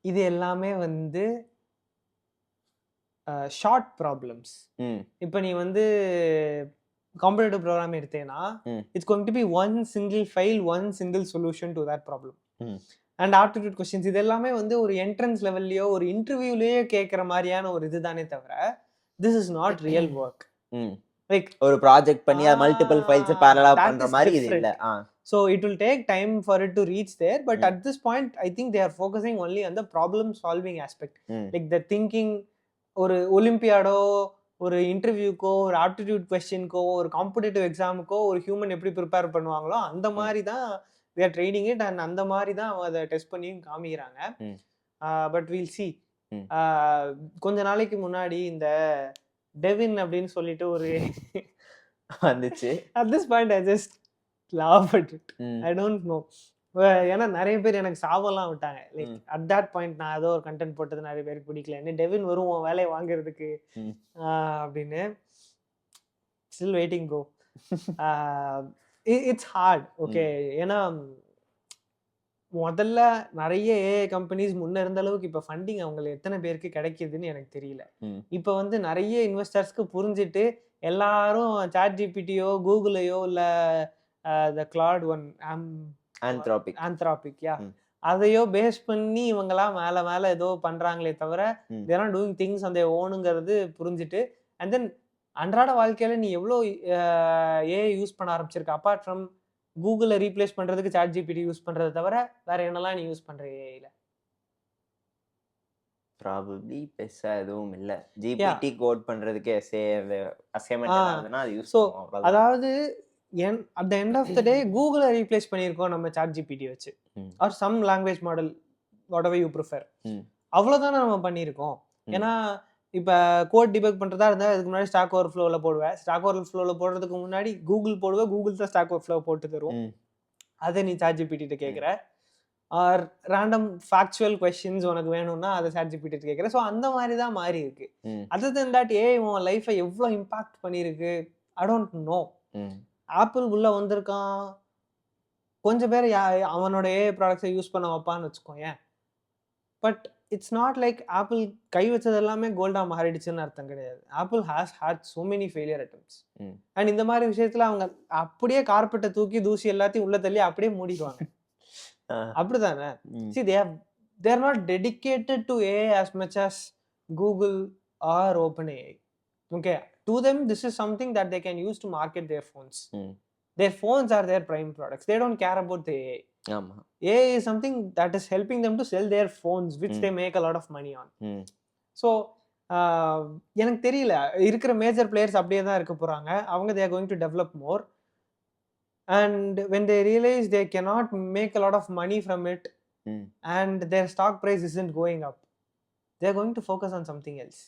இது எல்லாமே வந்து ஷார்ட் ப்ராப்ளம்ஸ். இப்போ நீ வந்து காம்படிட்டிவ் ப்ரோக்ராம் எடுத்தேன்னா it's going to be one single file, one single solution to that problem. And aptitude questions இது எல்லாமே வந்து ஒரு என்ட்ரன்ஸ் லெவல்லையோ ஒரு இன்டர்வியூலயோ கேட்குற மாதிரியான ஒரு இதுதானே தவிர this is not real work. Like ஒரு ப்ராஜெக்ட் பண்ணி மல்டிபிள் ஃபைல்ஸ் பேரலா பண்ற மாதிரி இது இல்ல. So it will take time for it to reach there, but at this point I think they are focusing only on the problem solving aspect. Like the thinking, ஒரு ஒலிம்பியாடோ ஒரு இன்டர்வியூக்கோ ஒரு aptitude கொஸ்டின்க்கோ ஒரு competitive எக்ஸாமுக்கோ ஒரு human எப்படி prepare பண்ணுவாங்களோ அந்த மாதிரி தான் they are training it, and அந்த மாதிரி தான் அதை டெஸ்ட் பண்ணியும் காமிக்கிறாங்க. But we'll see. கொஞ்ச நாளைக்கு முன்னாடி இந்த டெவின் அப்படின்னு சொல்லிட்டு ஒரு வந்துச்சு. at this point I just laugh at it. I don't know. ஏன்னா நிறைய பேர் எனக்கு சாவெல்லாம் விட்டாங்க. லைக் அட் தட் பாயிண்ட் நான் ஏதோ ஒரு கண்டென்ட் போட்டது நிறைய பேருக்கு பிடிக்கல, என்ன டெவின் வரும் உன் வேலையை வாங்குறதுக்கு அப்படின்னு. Still waiting bro. It's hard. Okay, ஏன்னா முதல்ல நிறைய ஏஐ கம்பெனிஸ் முன்ன இருந்த அளவுக்கு இப்போ ஃபண்டிங் அவங்களுக்கு எத்தனை பேருக்கு கிடைக்குதுன்னு எனக்கு தெரியல. இப்போ வந்து நிறைய இன்வெஸ்டர்ஸ்க்கு புரிஞ்சுட்டு எல்லாரும் சாட் ஜிபிடியோ கூகுளையோ இல்லை த கிளாட் ஒன் ஆந்த்ராபிக் அதையோ பேஸ் பண்ணி இவங்கெல்லாம் மேல மேல ஏதோ பண்றாங்களே தவிர தேர் நாட் டூயிங் திங்ஸ் அந்த ஓனுங்கிறது புரிஞ்சுட்டு, அண்ட் தென் அன்றாட வாழ்க்கையில நீ எவ்வளோ ஏஐ யூஸ் பண்ண ஆரம்பிச்சிருக்க அப்பார்ட் ஃப்ரம் கூகுளை ரீப்ளேஸ் பண்றதுக்கு சாட் ஜிபிடி யூஸ் பண்றதை தவிர வேற என்னெல்லாம் நீ யூஸ் பண்ற ஏஐல? ப்ராபபிலி பெருசா எதுவும் இல்ல. ஜிபிடி கோட் பண்றதுக்கு அசைன்மென்ட் எழுதுனா அது யூஸ் பண்ணுவோம். அதாவது at the end of the day கூகுளை ரீப்ளேஸ் பண்ணியிருக்கோம் நம்ம சாட் ஜிபிடி வச்சு, or some language model whatever you prefer. அவ்வளோதானே நம்ம பண்ணியிருக்கோம். ஏன்னா இப்போ கோட் டிபக் பண்ணுறதா இருந்தால் அதுக்கு முன்னாடி ஸ்டாக் ஓவர் ஃப்ளோவில் போடுவேன். ஸ்டாக் ஓவர் ஃப்ளோவில் போடுறதுக்கு முன்னாடி கூகுள் போடுவேன், கூகுள் தான் ஸ்டாக் ஓவர் ஃப்ளோ போட்டு தரும். அதை நீ சாட் ஜிபிடிட்ட கேட்குற. ஆர் ரேண்டம் ஃபேக்சுவல் கொஸ்டின்ஸ் உனக்கு வேணும்னா அதை சாட் ஜிபிடி கேட்குற. ஸோ அந்த மாதிரி தான் மாறி இருக்கு. அதர் தென் தட் ஏஐ உன் லைஃப்பை எவ்வளோ இம்பாக்ட் பண்ணியிருக்கு ஐ டோன்ட் நோ. ஆப்பிள் உள்ள வந்திருக்கான், கொஞ்சம் பேர் அவனோட ஏஐ ப்ராடக்ட்ஸை யூஸ் பண்ண வைப்பான்னு வச்சுக்கோங்க. But it's not like Apple கை வச்சது எல்லாமே கோல்டா மாறிடுச்சுன்னு அர்த்தம் கிடையாது. Apple has had so many failure attempts. And இந்த மாதிரி விஷயத்துல அவங்க அப்படியே கார்பெட்டை தூக்கி தூசி எல்லாத்தையும் உள்ள தள்ளி அப்படியே மூடிடுவாங்க. அப்படிதானே? See, they are not dedicated to AI as much as Google or OpenAI. Okay, to them this is something that they can use to market their phones. Their phones are their prime products. They don't care about the AI. AI is something that is helping them to sell their phones, which they make a lot of money on. So எனக்கு தெரியல, இருக்கிற major players அப்படியே தான் இருக்க போறாங்க. அவங்க they are going to develop more, and when they realize they cannot make a lot of money from it, and their stock price isn't going up, they are going to focus on something else.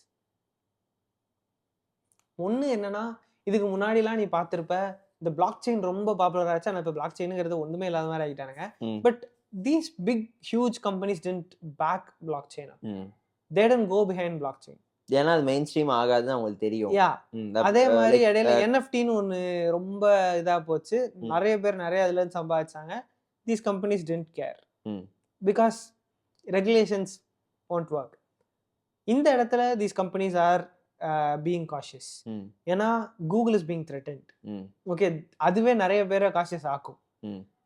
ஒன்று என்னன்னா, இதுக்கு முன்னாடிலாம் நீ பார்த்துருப்ப இந்த block chain ரொம்ப popular ஆச்சு. ஆனால் இப்போ பிளாக் செயினுங்கிறது ஒன்றுமே இல்லாத மாதிரி ஆகிட்டானுங்க. But these big huge companies didn't back blockchain. They don't go behind blockchain. ஏன்னா அது மெயின் ஸ்ட்ரீம் ஆகாதுன்னு அவங்களுக்கு தெரியும். அதே மாதிரி இடையில என்எஃப்டின்னு ஒன்று ரொம்ப இதாக போச்சு. நிறைய பேர் நிறைய அதுல இருந்து சம்பாதிச்சாங்க. These companies didn't care because regulations won't work. இந்த இடத்துல these companies are being cautious. ஏன்னா Google is being threatened. Okay, அதுவே நிறைய பேரை காஷியஸ் ஆக்கும்.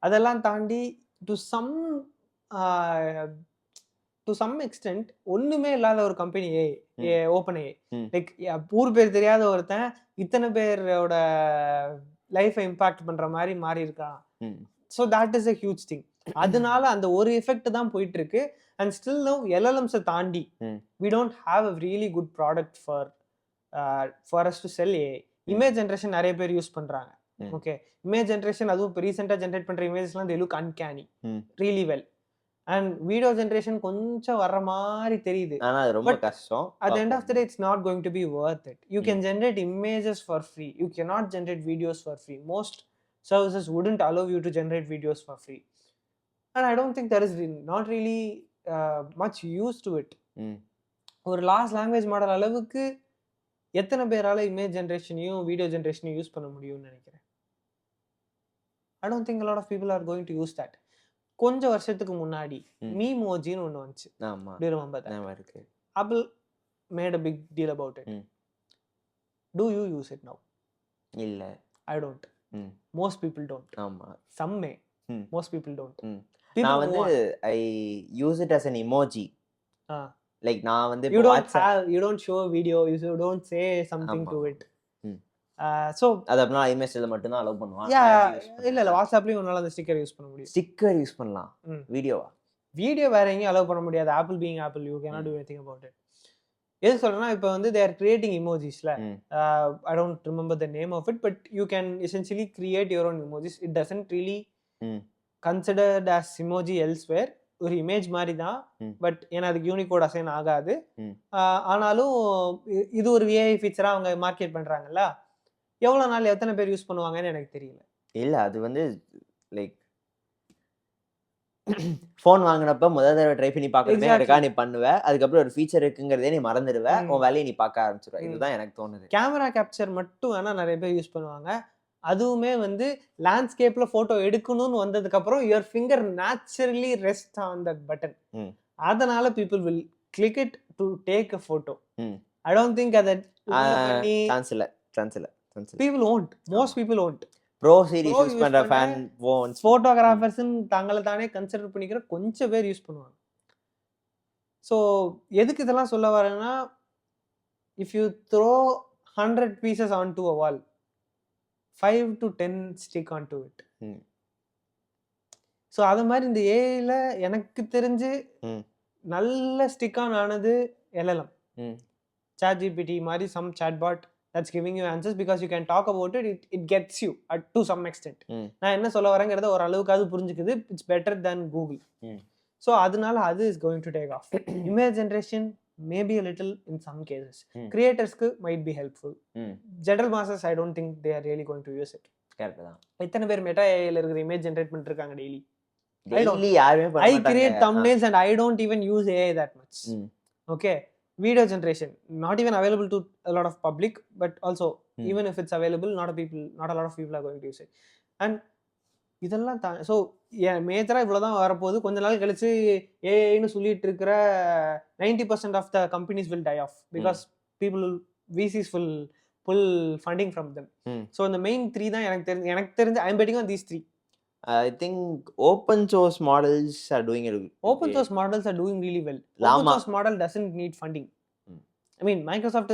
அதெல்லாம் தாண்டி டு சம் எக்ஸ்டென்ட் ஒண்ணுமே இல்லாத ஒரு கம்பெனி ஓப்பன் ஏஐ, லைக் ஊர் பேர் தெரியாத ஒருத்தன் இத்தனை பேரோட லைஃபை இம்பாக்ட் பண்ற மாதிரி மாறி இருக்கான். So that is a huge thing. அதனால அந்த ஒரு எஃபெக்ட் தான் போயிட்டு இருக்கு. அண்ட் ஸ்டில் நோ LLMs தாண்டி we don't have a really good product for us to sell AI. Image generation நிறைய பேர் யூஸ் பண்றாங்க. ஓகே, இமேஜ் ஜென்ரேஷன் அதுவும் இப்போ ரீசெண்டாக ஜென்ரேட் பண்ற இமேஜஸ்லாம் they look uncanny really well. And video generation கொஞ்சம் வர்ற மாதிரி தெரியுது. ஆனா அது ரொம்ப கஷ்டம். At the end of the day it's not going to be worth it. You can generate images for free. You cannot generate videos for free. Most services wouldn't allow you to generate videos for free. And I don't think there is not really much use to it. ஒரு large language model அளவுக்கு எத்தனை பேரால image ஜென்ரேஷனையும் video ஜென்ரேஷனையும் use பண்ண முடியும்னு நினைக்கிறேன். I don't think a lot of people are going to use that. கொஞ்சம் வருஷத்துக்கு முன்னாடி மீமோஜின்னு ஒன்று வந்துச்சு. Apple made a big deal about it. Do you use it now? இல்ல. I don't. ம் Most people don't. ஆமா Some may. ம் Most people don't. ம் People நான் move வந்து on. I use it as an emoji. Ah. Like நான் வந்து You இப்போ don't WhatsApp have, you don't show a video, you don't say something ஆமா to it. ம் So அது அப்படின்னா iMessage மட்டும் தான் அலோவ் பண்ணுவான். yeah, நான் எப்படி யூஸ் இல்ல பண்ணுவேன்? இல்ல வாட்ஸ்அப்லயும் உன்னால அந்த ஸ்டிக்கர் யூஸ் பண்ண முடியும். ஸ்டிக்கர் யூஸ் பண்ணலாம். ம். வீடியோவா? வீடியோ வேற எங்கேயும் அலோவ் பண்ண முடியாது. Apple being apple, you cannot to anything about it. எது சொல்றேன்னா இப்போ வந்து they are creating emojisல. ம் I don't remember the name of it, but you can essentially create your own emojis. It doesn't really ம் considered as emoji elsewhere. ஒரு image மாதிரி தான், ம் பட் ஏன்னா அதுக்கு யூனிகோட் அசைன் ஆகாது. ம் ஆனாலும் இது ஒரு விஐ ஃபீச்சரா அவங்க மார்க்கெட் பண்றாங்கல்ல. எவ்வளவு நாள் எத்தனை பேர் யூஸ் பண்ணுவாங்கன்னு எனக்கு தெரியல. இல்ல அது வந்து லைக் ஃபோன் வாங்கினப்ப முதல் தடவை ட்ரை பண்ணி பார்க்கறதே Exactly. இருக்கா நீ பண்ணுவ. அதுக்கப்புறம் ஒரு ஃபீச்சர் இருக்குங்கிறதே நீ மறந்துடுவ. ம். உன் வேலையை நீ பார்க்க ஆரம்பிச்சிருவ. ம். இதுதான் எனக்கு தோணுது. கேமரா கேப்சர் மட்டும் வேணா நிறைய பேர் யூஸ் பண்ணுவாங்க. அதுவுமே வந்து லேண்ட்ஸ்கேப்ல போட்டோ எடுக்கணும்னு வந்ததுக்கு அப்புறம் your finger naturally rest on that button. ம் அதனால people will click it to take a photo. ம் ஐ டோன்ட் திங்க் அதை பண்ணி சான்ஸ் இல்ல சான்ஸ் இல்ல சான்ஸ் இல்ல. People won't. Most people won't. Pro series Pro use use பண்ற பண்ண ஃபேன் போன்ஸ் ஃபோட்டோகிராஃபர்ஸ்ன்னு தங்களை தானே கன்சிடர் பண்ணிக்கிற கொஞ்சம் பேர் யூஸ் பண்ணுவாங்க. ஸோ எதுக்கு இதெல்லாம் சொல்ல வரேன்னா, if you throw 100 pieces on to a wall, 5 to 10 stick on to it. ம் ஸோ அது மாதிரி இந்த ஏஐல எனக்கு தெரிஞ்சு ம் நல்ல ஸ்டிக் ஆன் ஆனது LLM. ம் ChatGPT மாதிரி some chatbot that's giving you answers because you can talk about it. It gets you to some extent. ம் நான் என்ன சொல்ல வரேங்கிறத ஒரு அளவுக்காவது புரிஞ்சுக்குது. It's better than Google. Hmm so அதனால அது is going to take off. Image generation maybe a little in some cases. Hmm கிரியேட்டர்ஸ்க்கு might be helpful. Hmm general masses I don't think they are really going to use it. Correct தான். எத்தனை பேர் meta ஏஐல இருக்கிற image generate பண்ணிட்டு இருக்காங்க daily? I don't. Daily யாருமே பண்ண I மாட்டாங்க. create thumbnails and I don't even use AI that much. ம் Okay, video generation not even available to a lot of public, but also even if it's available, not a lot of people are going to use it. And இதெல்லாம் so மேஜரா இவ்வளவுதான் வரப்போகுது. கொஞ்ச நாள் கழிச்சு ஏஐன்னு சொல்லிட்டு இருக்கிற 90% of the companies will die off because people VCs will pull funding from them. Hmm so இந்த மெயின் 3 தான் எனக்கு தெரிஞ்சு I am betting on these 3. I think open source models are doing it. Open source models are doing really well. Open Llama. source model doesn't need funding. Mm. I mean, Microsoft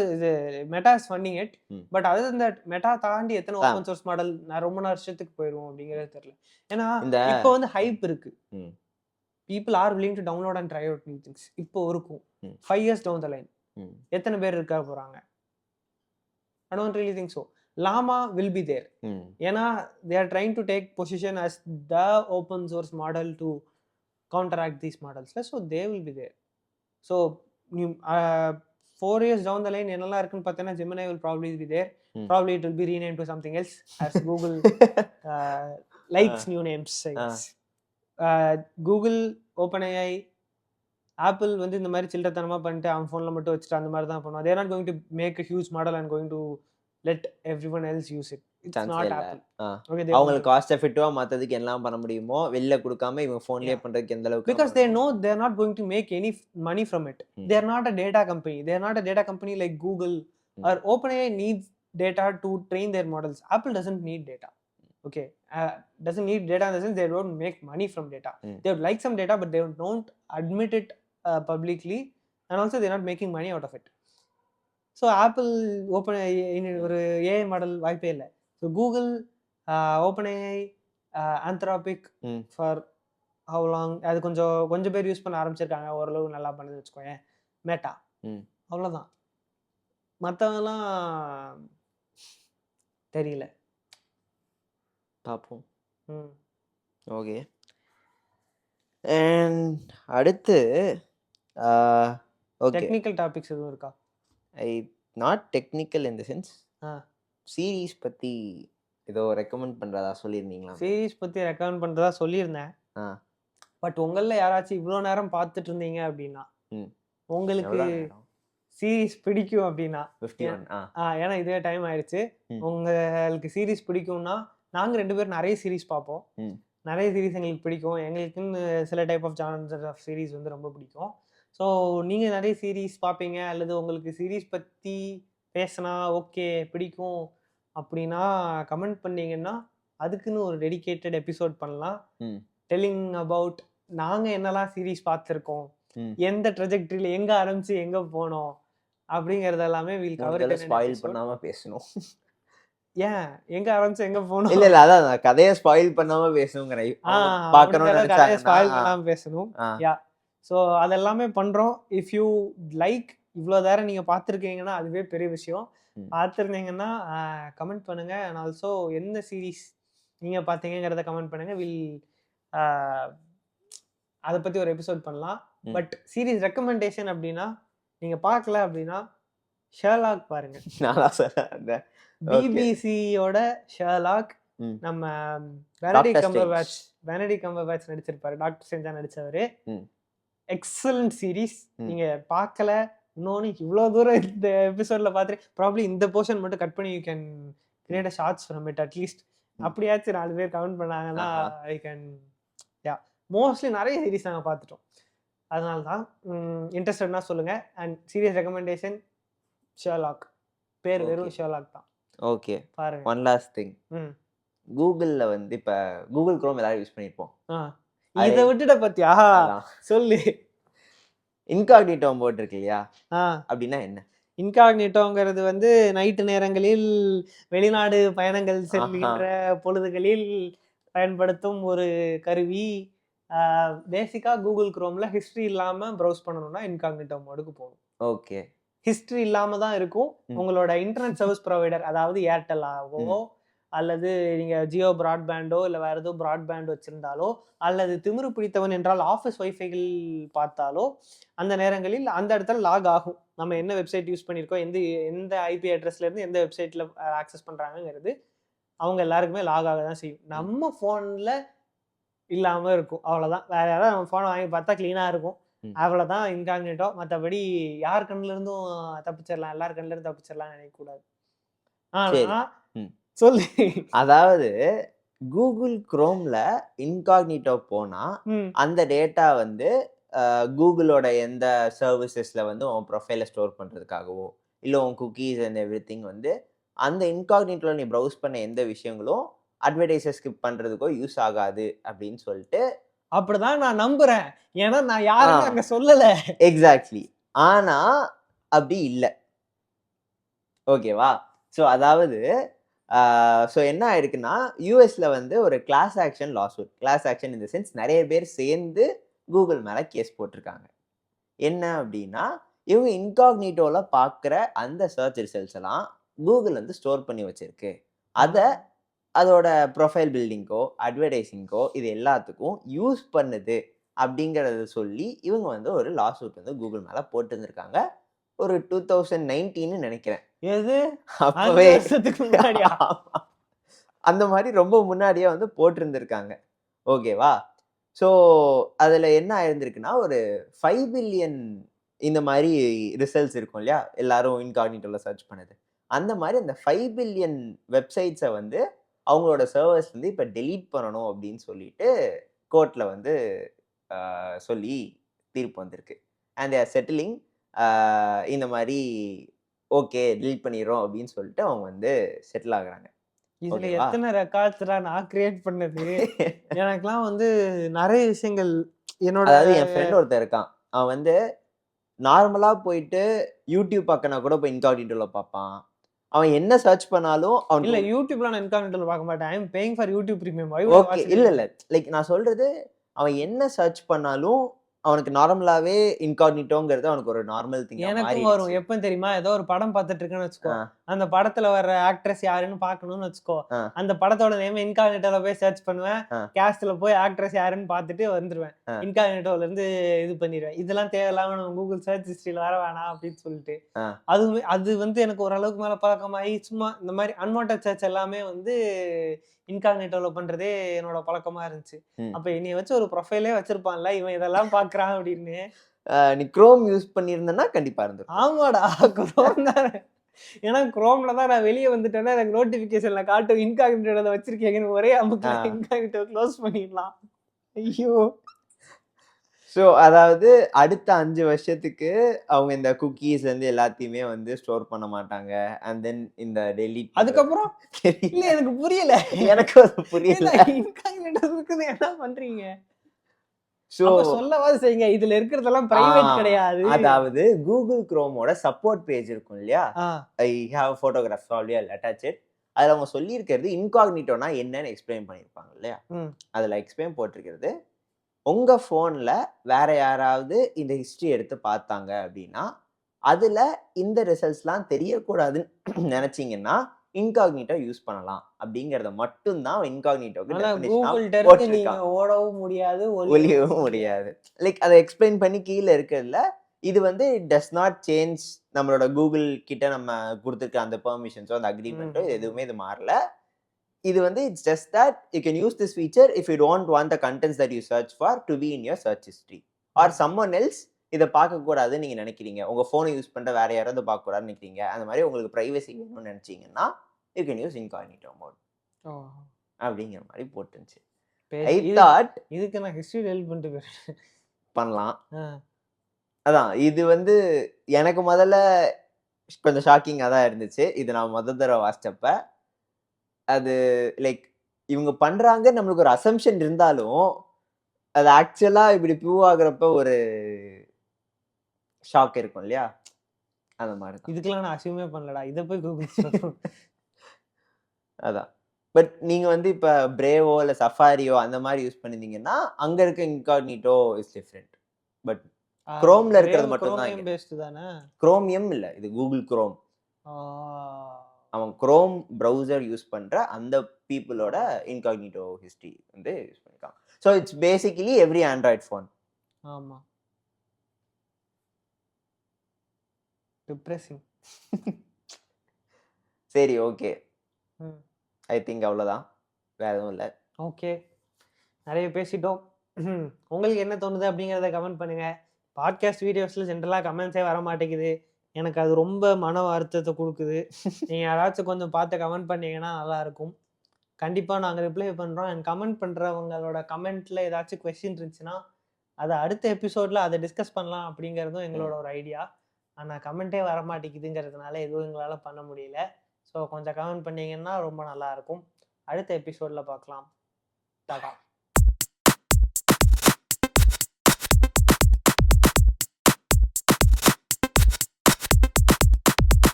Meta is funding it, but other than that, Meta தாண்டி எத்தனை open source model நான் ரொம்ப வருஷத்துக்கு போயிடுவோம் அப்படிங்கிறது தெரியல. ஏன்னா இப்போ வந்து ஹைப் இருக்கு. People are willing to download and try out new things. இப்போ இருக்கும் 5 years down the line எத்தனை பேர் இருக்க போறாங்க? I don't really think so. Llama will be there. ஏன்னா they are trying to take position as the open source model to counteract these models. So they will be there. So 4 years down the line என்னெல்லாம் இருக்குன்னு பார்த்தீங்கன்னா Gemini will probably be there. Probably it will be renamed to something else as Google likes new names. Google, OpenAI, Apple வந்து இந்த மாதிரி சில்லறத்தனமா பண்ணிட்டு அவன் ஃபோன்ல மட்டும் வச்சுட்டு அந்த மாதிரி தான் பண்ணுவான். They are not going to make a huge model and going to let everyone else use it. It's not Apple. Okay, அவங்களுக்கு காஸ்ட் எஃபெக்டிவா மத்ததுக்கு எல்லாம் பண்ண முடியுமோ வெளில கொடுக்காம இவங்க ஃபோன்லயே பண்றதுக்கு எந்த அளவுக்கு because they know they are not going to make any money from it. They are not a data company. They are not a data company like Google or OpenAI needs data to train their models. Apple doesn't need data. Okay, doesn't need data in the sense they don't make money from data. They would like some data but they don't admit it publicly, and also they're not making money out of it. So apple ஒரு AI model வாய்ப்பே இல்லை. So Google, OpenAI, Anthropic for how long அது கொஞ்சம் பேர் use பண்ண ஆரம்பிச்சிருக்காங்க, ஓரளவு நல்லா பண்ணுதுன்னு வச்சுக்கோங்க. மேட்டா அவ்வளோதான், மற்றவங்கலாம் தெரியல, பார்ப்போம். ஓகே, அடுத்து டெக்னிக்கல் டாபிக்ஸ் எதுவும் இருக்கா? Not technical in the sense series பத்தி ஏதோ ரெக்கமெண்ட் பண்றதா சொல்லியிருந்தீங்களா? சீரீஸ் பத்தி ரெக்கமெண்ட் பண்றதா சொல்லியிருந்தேன். பட் உங்கள யாராச்சும் இவ்வளோ நேரம் பார்த்துட்டு இருந்தீங்க அப்படின்னா உங்களுக்கு சீரீஸ் பிடிக்கும் அப்படின்னா, ஏன்னா இதுவே டைம் ஆயிடுச்சு, உங்களுக்கு சீரீஸ் பிடிக்கும்னா நாங்கள் 2 பேரும் நிறைய சீரீஸ் பார்ப்போம். நிறைய சீரீஸ் எங்களுக்கு பிடிக்கும். எங்களுக்குன்னு சில type of genres of series வந்து ரொம்ப பிடிக்கும். ஸோ நீங்கள் நிறைய சீரீஸ் பார்ப்பீங்க அல்லது உங்களுக்கு சீரீஸ் பற்றி பேசினா ஓகே பிடிக்கும் அப்படின்னா கமெண்ட் பண்ணீங்கன்னா அதுக்குன்னு ஒரு டெடிகேட்டட் எபிசோட் பண்ணலாம். ம் டெல்லிங் அபவுட் நாங்க என்னெல்லாம் சீரீஸ் பார்த்துருக்கோம், ம் எந்த ட்ரெஜெக்டரியில எங்க ஆரம்பிச்சு எங்க போனோம் அப்படிங்கறது எல்லாமே வில் கவர் முதல்ல இட் இன் ஸ்பாயில் எபிசோட். பண்ணாம பேசணும். ஏன் எங்க ஆரம்பிச்சு எங்க போனோம்? இல்ல இல்ல அதான் நான் கதையை ஸ்பாயில் பண்ணாம பேசணுங்கிறேன். அவங்க முடிஞ்ச பார்க்கணும்னு அளவு கதையை நினைச்சாங்கன்னா ஸ்பாயில் பண்ணாம பேசணும். ஆ, யா ஸோ அதெல்லாமே பண்றோம். இஃப் யூ லைக் இவ்வளோ நேரம் நீங்க பார்த்துருக்கீங்கன்னா அதுவே பெரிய விஷயம். ம். பார்த்துருந்தீங்கன்னா கமெண்ட் பண்ணுங்க. அண்ட் ஆல்சோ எந்த சீரீஸ் நீங்க பார்த்தீங்கிறத கமெண்ட் பண்ணுங்க. அதை பத்தி ஒரு எபிசோட் பண்ணலாம். ம். பட் சீரீஸ் ரெக்கமெண்டேஷன் அப்படின்னா நீங்க பார்க்கல அப்படின்னா ஷெர்லாக் பாருங்க. நானா சொல்றேன் ஓகே பிபிசியோட ஷெர்லாக். ம் நம்ம பெனடிக்ட் டாக்டர் கம்பர்பேட்ச் ஸ்ட்ரேஞ்ச் பெனடிக்ட் கம்பர்பேட்ச் நடிச்சிருப்பாரு. டாக்டர் ஸ்ட்ரேஞ்சா நடிச்சவரு. ம் எக்ஸலண்ட் சீரீஸ். ம் நீங்க பார்க்கல, இன்னொன்னு இவ்வளோ தூரம் இந்த எபிசோட்ல பார்த்துட்டு ப்ராப்ளி இந்த போர்ஷன் மட்டும் கட் பண்ணி you can create a shorts from it at least. ம் அப்படியாச்சும் 4 பேர் கமெண்ட் பண்ணாங்கன்னா ஆஹா ஐ கேன் யா மோஸ்ட்லி நிறைய சீரீஸ் நாங்கள் பார்த்துட்டோம். அதனால தான் இன்ட்ரெஸ்டட்னா சொல்லுங்க. And serious recommendation Sherlock. பேர் ஓகே வெறும் ஷெர்லாக் தான். ஓகே பாருங்க. ஒன் லாஸ்ட் திங் ம் கூகுள்ல வந்து இப்ப கூகுள் குரோம் எல்லாரும் யூஸ் பண்ணிருப்போம். ஆ அது இதை விட்டுட்ட பத்தியா அதான் சொல்லு. இன்காக்னிட்டோ போட் இருக்கு இல்லையா, ஆ அப்படின்னா என்ன? இன்காக்னிட்டோங்கிறது வந்து நைட்டு நேரங்களில் வெளிநாடு பயணங்கள் ஆஹா செல்கின்ற பொழுதுகளில் பயன்படுத்தும் ஒரு கருவி. பேசிக்கா கூகுள் குரோம்ல ஹிஸ்டரி இல்லாம ப்ரௌஸ் பண்ணணும்னா இன்காக்னிட்டோ மோடுக்கு போகணும். ஓகே ஹிஸ்டரி இல்லாம தான் இருக்கும். ம் உங்களோட இன்டர்நெட் சர்வீஸ் ப்ரொவைடர் அதாவது ஏர்டெல்லாவோ ம் அல்லது நீங்க ஜியோ பிராட்பேண்டோ இல்லை வேற ஏதோ பிராட்பேண்ட் வச்சிருந்தாலோ அல்லது திமிரு பிடித்தவன் என்றால் ஆஃபீஸ் வைஃபைகள் பார்த்தாலோ அந்த நேரங்களில் அந்த இடத்துல லாக் ஆகும். நம்ம என்ன வெப்சைட் யூஸ் பண்ணியிருக்கோம், எந்த எந்த ஐபி அட்ரஸ்ல இருந்து எந்த வெப்சைட்ல ஆக்சஸ் பண்றாங்கிறது அவங்க எல்லாருக்குமே லாக் ஆக தான் செய்யும். ம் நம்ம ஃபோன்ல இல்லாம இருக்கும், அவ்வளவுதான். வேற யாராவது நம்ம ஃபோனை வாங்கி பார்த்தா கிளீனா இருக்கும், ம் அவ்வளவுதான் இன்காக்னிட்டோ. மற்றபடி யார் கண்ணுல இருந்தும் தப்பிச்சிடலாம், எல்லார் கண்ணுல இருந்து தப்பிச்சிடலாம் நினைக்க கூடாது. சரி ஆனா ம் சொல்லு. அதாவது கூகுள் குரோம்ல இன்காக்னிட்டோ போனா ம் அந்த டேட்டா வந்து கூகுளோட எந்த சர்வீசஸ்ல வந்து உன் ப்ரொஃபைலை ஸ்டோர் பண்றதுக்காகவோ இல்லை உன் குக்கீஸ் அண்ட் எவ்ரி திங் வந்து அந்த இன்காக்னிட்டோல நீ ப்ரௌஸ் பண்ண எந்த விஷயங்களும் அட்வர்டைஸை ஸ்கிப் பண்றதுக்கோ யூஸ் ஆகாது அப்படின்னு சொல்லிட்டு அப்படிதான் நான் நம்புறேன். ஏன்னா நான் ஆ யாருமே அங்க சொல்லல. எக்ஸாக்ட்லி. ஆனா அப்படி இல்லை. ஓகேவா? ஸோ அதாவது ஸோ என்ன ஆயிடுக்குன்னா யூஎஸ்ல வந்து ஒரு class action lawsuit, class action இந்த சென்ஸ் நிறைய பேர் சேர்ந்து கூகுள் மேல கேஸ் போட்டிருக்காங்க. என்ன அப்படின்னா இவங்க இன்காக்னிட்டோல பார்க்குற அந்த சர்ச் ரிசல்ட்ஸ் எல்லாம் கூகுள் வந்து ஸ்டோர் பண்ணி வச்சிருக்கு. அதை அதோட ப்ரொஃபைல் பில்டிங்கோ அட்வர்டைஸிங்கோ இது எல்லாத்துக்கும் யூஸ் பண்ணுது அப்படிங்கிறத சொல்லி இவங்க வந்து ஒரு லாசூட் வந்து கூகுள் மேல போட்டு இருந்திருக்காங்க. ஒரு 2019 நினைக்கிறேன். எது 5 அப்பவே வருஷத்துக்கு முன்னாடியா? அந்த மாதிரி ரொம்ப முன்னாடியே வந்து போட்டிருந்திருக்காங்க. ஓகேவா? ஸோ அதுல என்ன ஆயிருந்திருக்குன்னா ஒரு 5 பில்லியன் இந்த மாதிரி ரிசல்ட்ஸ் இருக்கும் இல்லையா, எல்லாரும் இன்காக்னிட்டோல சர்ச் பண்ணது. அந்த மாதிரி அந்த 5 பில்லியன் வெப்சைட்ஸை வந்து அவங்களோட சர்வர்ஸ் வந்து இப்போ டெலீட் பண்ணணும் அப்படின்னு சொல்லிட்டு கோர்ட்ல வந்து சொல்லி தீர்ப்பு வந்திருக்கு. அண்ட் தேர் செட்டிலிங் இந்த மாதிரி ஓகே டெலீட் பண்ணிடுறோம் அப்படின்னு சொல்லிட்டு அவங்க வந்து செட்டில் ஆகுறாங்க. இதுல ஓகேவா? எத்தனை ரெக்கார்ட்ஸ்டா நான் கிரியேட் பண்ணது. எனக்கெல்லாம் வந்து நிறைய விஷயங்கள் என்னோட அதாவது என் ஃப்ரெண்ட் ஒருத்தன் இருக்கான். அவன் வந்து நார்மலா போயிட்டு யூடியூப் பார்க்கனா கூட போய் இன்காக்னிட்டோல பார்ப்பான். அவன் என்ன சர்ச் பண்ணாலும் இல்ல அவனுக்கு யூடியூப்ல நான் இன்காக்னிட்டோல பார்க்க மாட்டேன். I am paying for YouTube premium. I okay இல்ல லைக் நான் சொல்றது அவன் என்ன சர்ச் பண்ணாலும் அவனுக்கு நார்மலாவே இன்காக்னிட்டோங்கிறது அவனுக்கு ஒரு நார்மல் திங்கா எனக்கும் வரும். மாறிடுச்சு. எப்ப தெரியுமா, ஏதோ ஒரு படம் பார்த்துட்டு இருக்கேன்னு வச்சுக்கோ, ஆ, அந்த படத்துல வர்ற ஆக்ட்ரஸ் யாருன்னு பார்க்கணும்னு வச்சுக்கோ, ஆ, அந்த படத்தோட நேம் இன்காக்னிட்டோல போய் சர்ச் பண்ணுவேன். ஆ, கேஸ்ட்ல போய் ஆக்ட்ரஸ் யாருன்னு பார்த்துட்டு வந்துருவேன். ஆ, இன்காக்னிட்டோல இருந்து இது பண்ணிடுவேன். இதெல்லாம் தேவையில்லாம நம்ம கூகுள் சர்ச் ஹிஸ்டரியில வர வேணாம் அப்படின்னு சொல்லிட்டு. ஆ. அது வந்து எனக்கு ஓரளவுக்கு மேல பழக்கமாகி சும்மா இந்த மாதிரி அன்வான்டட் சர்ச் எல்லாமே வந்து இன்காக்னிட்டோல பண்றதே என்னோட பழக்கமா இருந்துச்சு. ம். அப்ப என்னைய வச்சு ஒரு ப்ரொஃபைலே வச்சிருப்பான்ல, இவன் இதெல்லாம் பாக்குறான் அப்படின்னு. நீ குரோம் யூஸ் பண்ணியிருந்தனா கண்டிப்பா இருந்திருக்கும். ஆமாடா, குரோம் தான். ஏன்னா குரோம்ல தான் நான் வெளியே வந்துட்டேன்னா எனக்கு நோட்டிபிகேஷன்ல காட்டும் இன்காக்னிட்டோல வச்சிருக்கீங்கன்னு. ஒரே அமுக்குல ஆ. இன்காக்னிட்டோ க்ளோஸ் பண்ணிடலாம். ஐயோ ஸோ அதாவது அடுத்த 5 வருஷத்துக்கு அவங்க இந்த குக்கீஸ் வந்து எல்லாத்தையுமே வந்து ஸ்டோர் பண்ண மாட்டாங்க. அண்ட் தென் இந்த டெலீட் அதுக்கப்புறம் இல்ல எனக்கு புரியல. எனக்கும் அது புரியல. இன்காக்னிட்டோ இருக்குது என்ன பண்றீங்க? ஸோ அப்ப சொல்லவாது செய்யுங்க. இதுல இருக்கிறதெல்லாம் பிரைவேட் கிடையாது. அதாவது கூகுள் குரோமோட சப்போர்ட் பேஜ் இருக்கும் இல்லையா? Ah. I have photographs already attached. அதுல அவங்க சொல்லியிருக்கிறது இன்காக்னிட்டோனா என்னன்னு எக்ஸ்பிளைன் பண்ணியிருப்பாங்க இல்லையா? அதுல எக்ஸ்பிளைன் போட்டிருக்கிறது, உங்க போன்ல வேற யாராவது இந்த ஹிஸ்டரி எடுத்து பார்த்தாங்க அப்படின்னா, அதுல இந்த ரிசல்ட்ஸ்லாம் தெரியக்கூடாதுன்னு நினைச்சீங்கன்னா, இன்காக்னிட்டோ யூஸ் பண்ணலாம் அப்படிங்கறத மட்டும் தான் இன்காக்னிட்டோக்கு டெஃபினிஷனா போட்டிருக்காங்க. ஓடவும் முடியாது, ஒளியவும் முடியாது. லைக் அதை எக்ஸ்பிளைன் பண்ணி கீழ இருக்கிறதுல இது வந்து இட் டஸ் நாட் சேஞ்ச் நம்மளோட கூகுள் கிட்ட நம்ம கொடுத்துருக்க அந்த பெர்மிஷன்ஸோ அந்த அக்ரிமெண்ட்டோ எதுவுமே இது மாறல. இது வந்து it's just that you can use this feature if you don't want the contents that you search for to be in your search history or someone else இதை பார்க்கக்கூடாதுன்னு நீங்க நினைக்கிறீங்க. உங்க போனை யூஸ் பண்ற வேற யாராவது பார்க்கக்கூடாதுன்னு நினைக்கிறீங்க. அந்த மாதிரி உங்களுக்கு பிரைவசி வேணும்னு நினைச்சீங்கன்னா you can use incognito mode அப்படிங்கிற மாதிரி போட்டுருந்துச்சு. ஐ தாட் இதுக்கு நான் ஹிஸ்டரி டெலிட் பண்ணிட்டு பண்ணலாம். அதான் இது வந்து எனக்கு முதல்ல கொஞ்சம் ஷாக்கிங்காக தான் இருந்துச்சு. இது நான் முதல் தடவை வாசிச்சப்ப அது லைக் இவங்க பண்றாங்க நம்மளுக்கு ஒரு அசம்ஷன் இருந்தாலும் அது ஆக்சுவலா இப்படி ப்ரூவ் ஆகுறப்ப ஒரு ஷாக் இருக்கும் இல்லையா? அந்த மாதிரி தான். இதுக்கெல்லாம் நான் அசியூமே பண்ணலடா. இதை போய் கூகுள் அதான். பட் நீங்க வந்து இப்ப பிரேவோ இல்ல சஃபாரியோ அந்த மாதிரி யூஸ் பண்ணிருந்தீங்கன்னா அங்க இருக்க இன்காக்னிட்டோ இஸ் டிஃபரெண்ட். பட் குரோம்ல இருக்கிறது மட்டும் தான் பேஸ்ட் தானே. குரோமியம் இல்ல, இது கூகுள் குரோம். அவன் குரோம் ப்ரௌசர் யூஸ் பண்ற அந்த பீப்புளோட இன்காக்னிட்டோ ஹிஸ்டரி வந்து யூஸ் பண்ணிருக்காங்க. So it's basically every Android phone. ஆமா. டிப்ரெசிங். சரி, ஓகே. ஐ திங்க் அவ்வளோதான், வேற எதுவும் இல்லை. ஓகே, நிறைய பேசிட்டோம். உங்களுக்கு என்ன தோணுது அப்படிங்கிறத கமெண்ட் பண்ணுங்க. பாட்காஸ்ட் வீடியோஸ்ல ஜென்ரலாக கமெண்ட்ஸே வர மாட்டேங்குது. எனக்கு அது ரொம்ப மன வருத்தத்தை கொடுக்குது. நீங்கள் யாராச்சும் கொஞ்சம் பார்த்து கமெண்ட் பண்ணீங்கன்னா நல்லாயிருக்கும். கண்டிப்பாக நாங்கள் ரிப்ளை பண்ணுறோம். அண்ட் கமெண்ட் பண்ணுறவங்களோட கமெண்ட்டில் ஏதாச்சும் கொஸ்டின் இருந்துச்சுன்னா அதை அடுத்த எபிசோடில் அதை டிஸ்கஸ் பண்ணலாம் அப்படிங்கிறதும் எங்களோட ஒரு ஐடியா. ஆனால் கமெண்ட்டே வர மாட்டேங்குதுங்கிறதுனால எதுவும் எங்களால் பண்ண முடியல. ஸோ கொஞ்சம் கமெண்ட் பண்ணிங்கன்னா ரொம்ப நல்லாயிருக்கும். அடுத்த எபிசோடில் பார்க்கலாம். டாடா.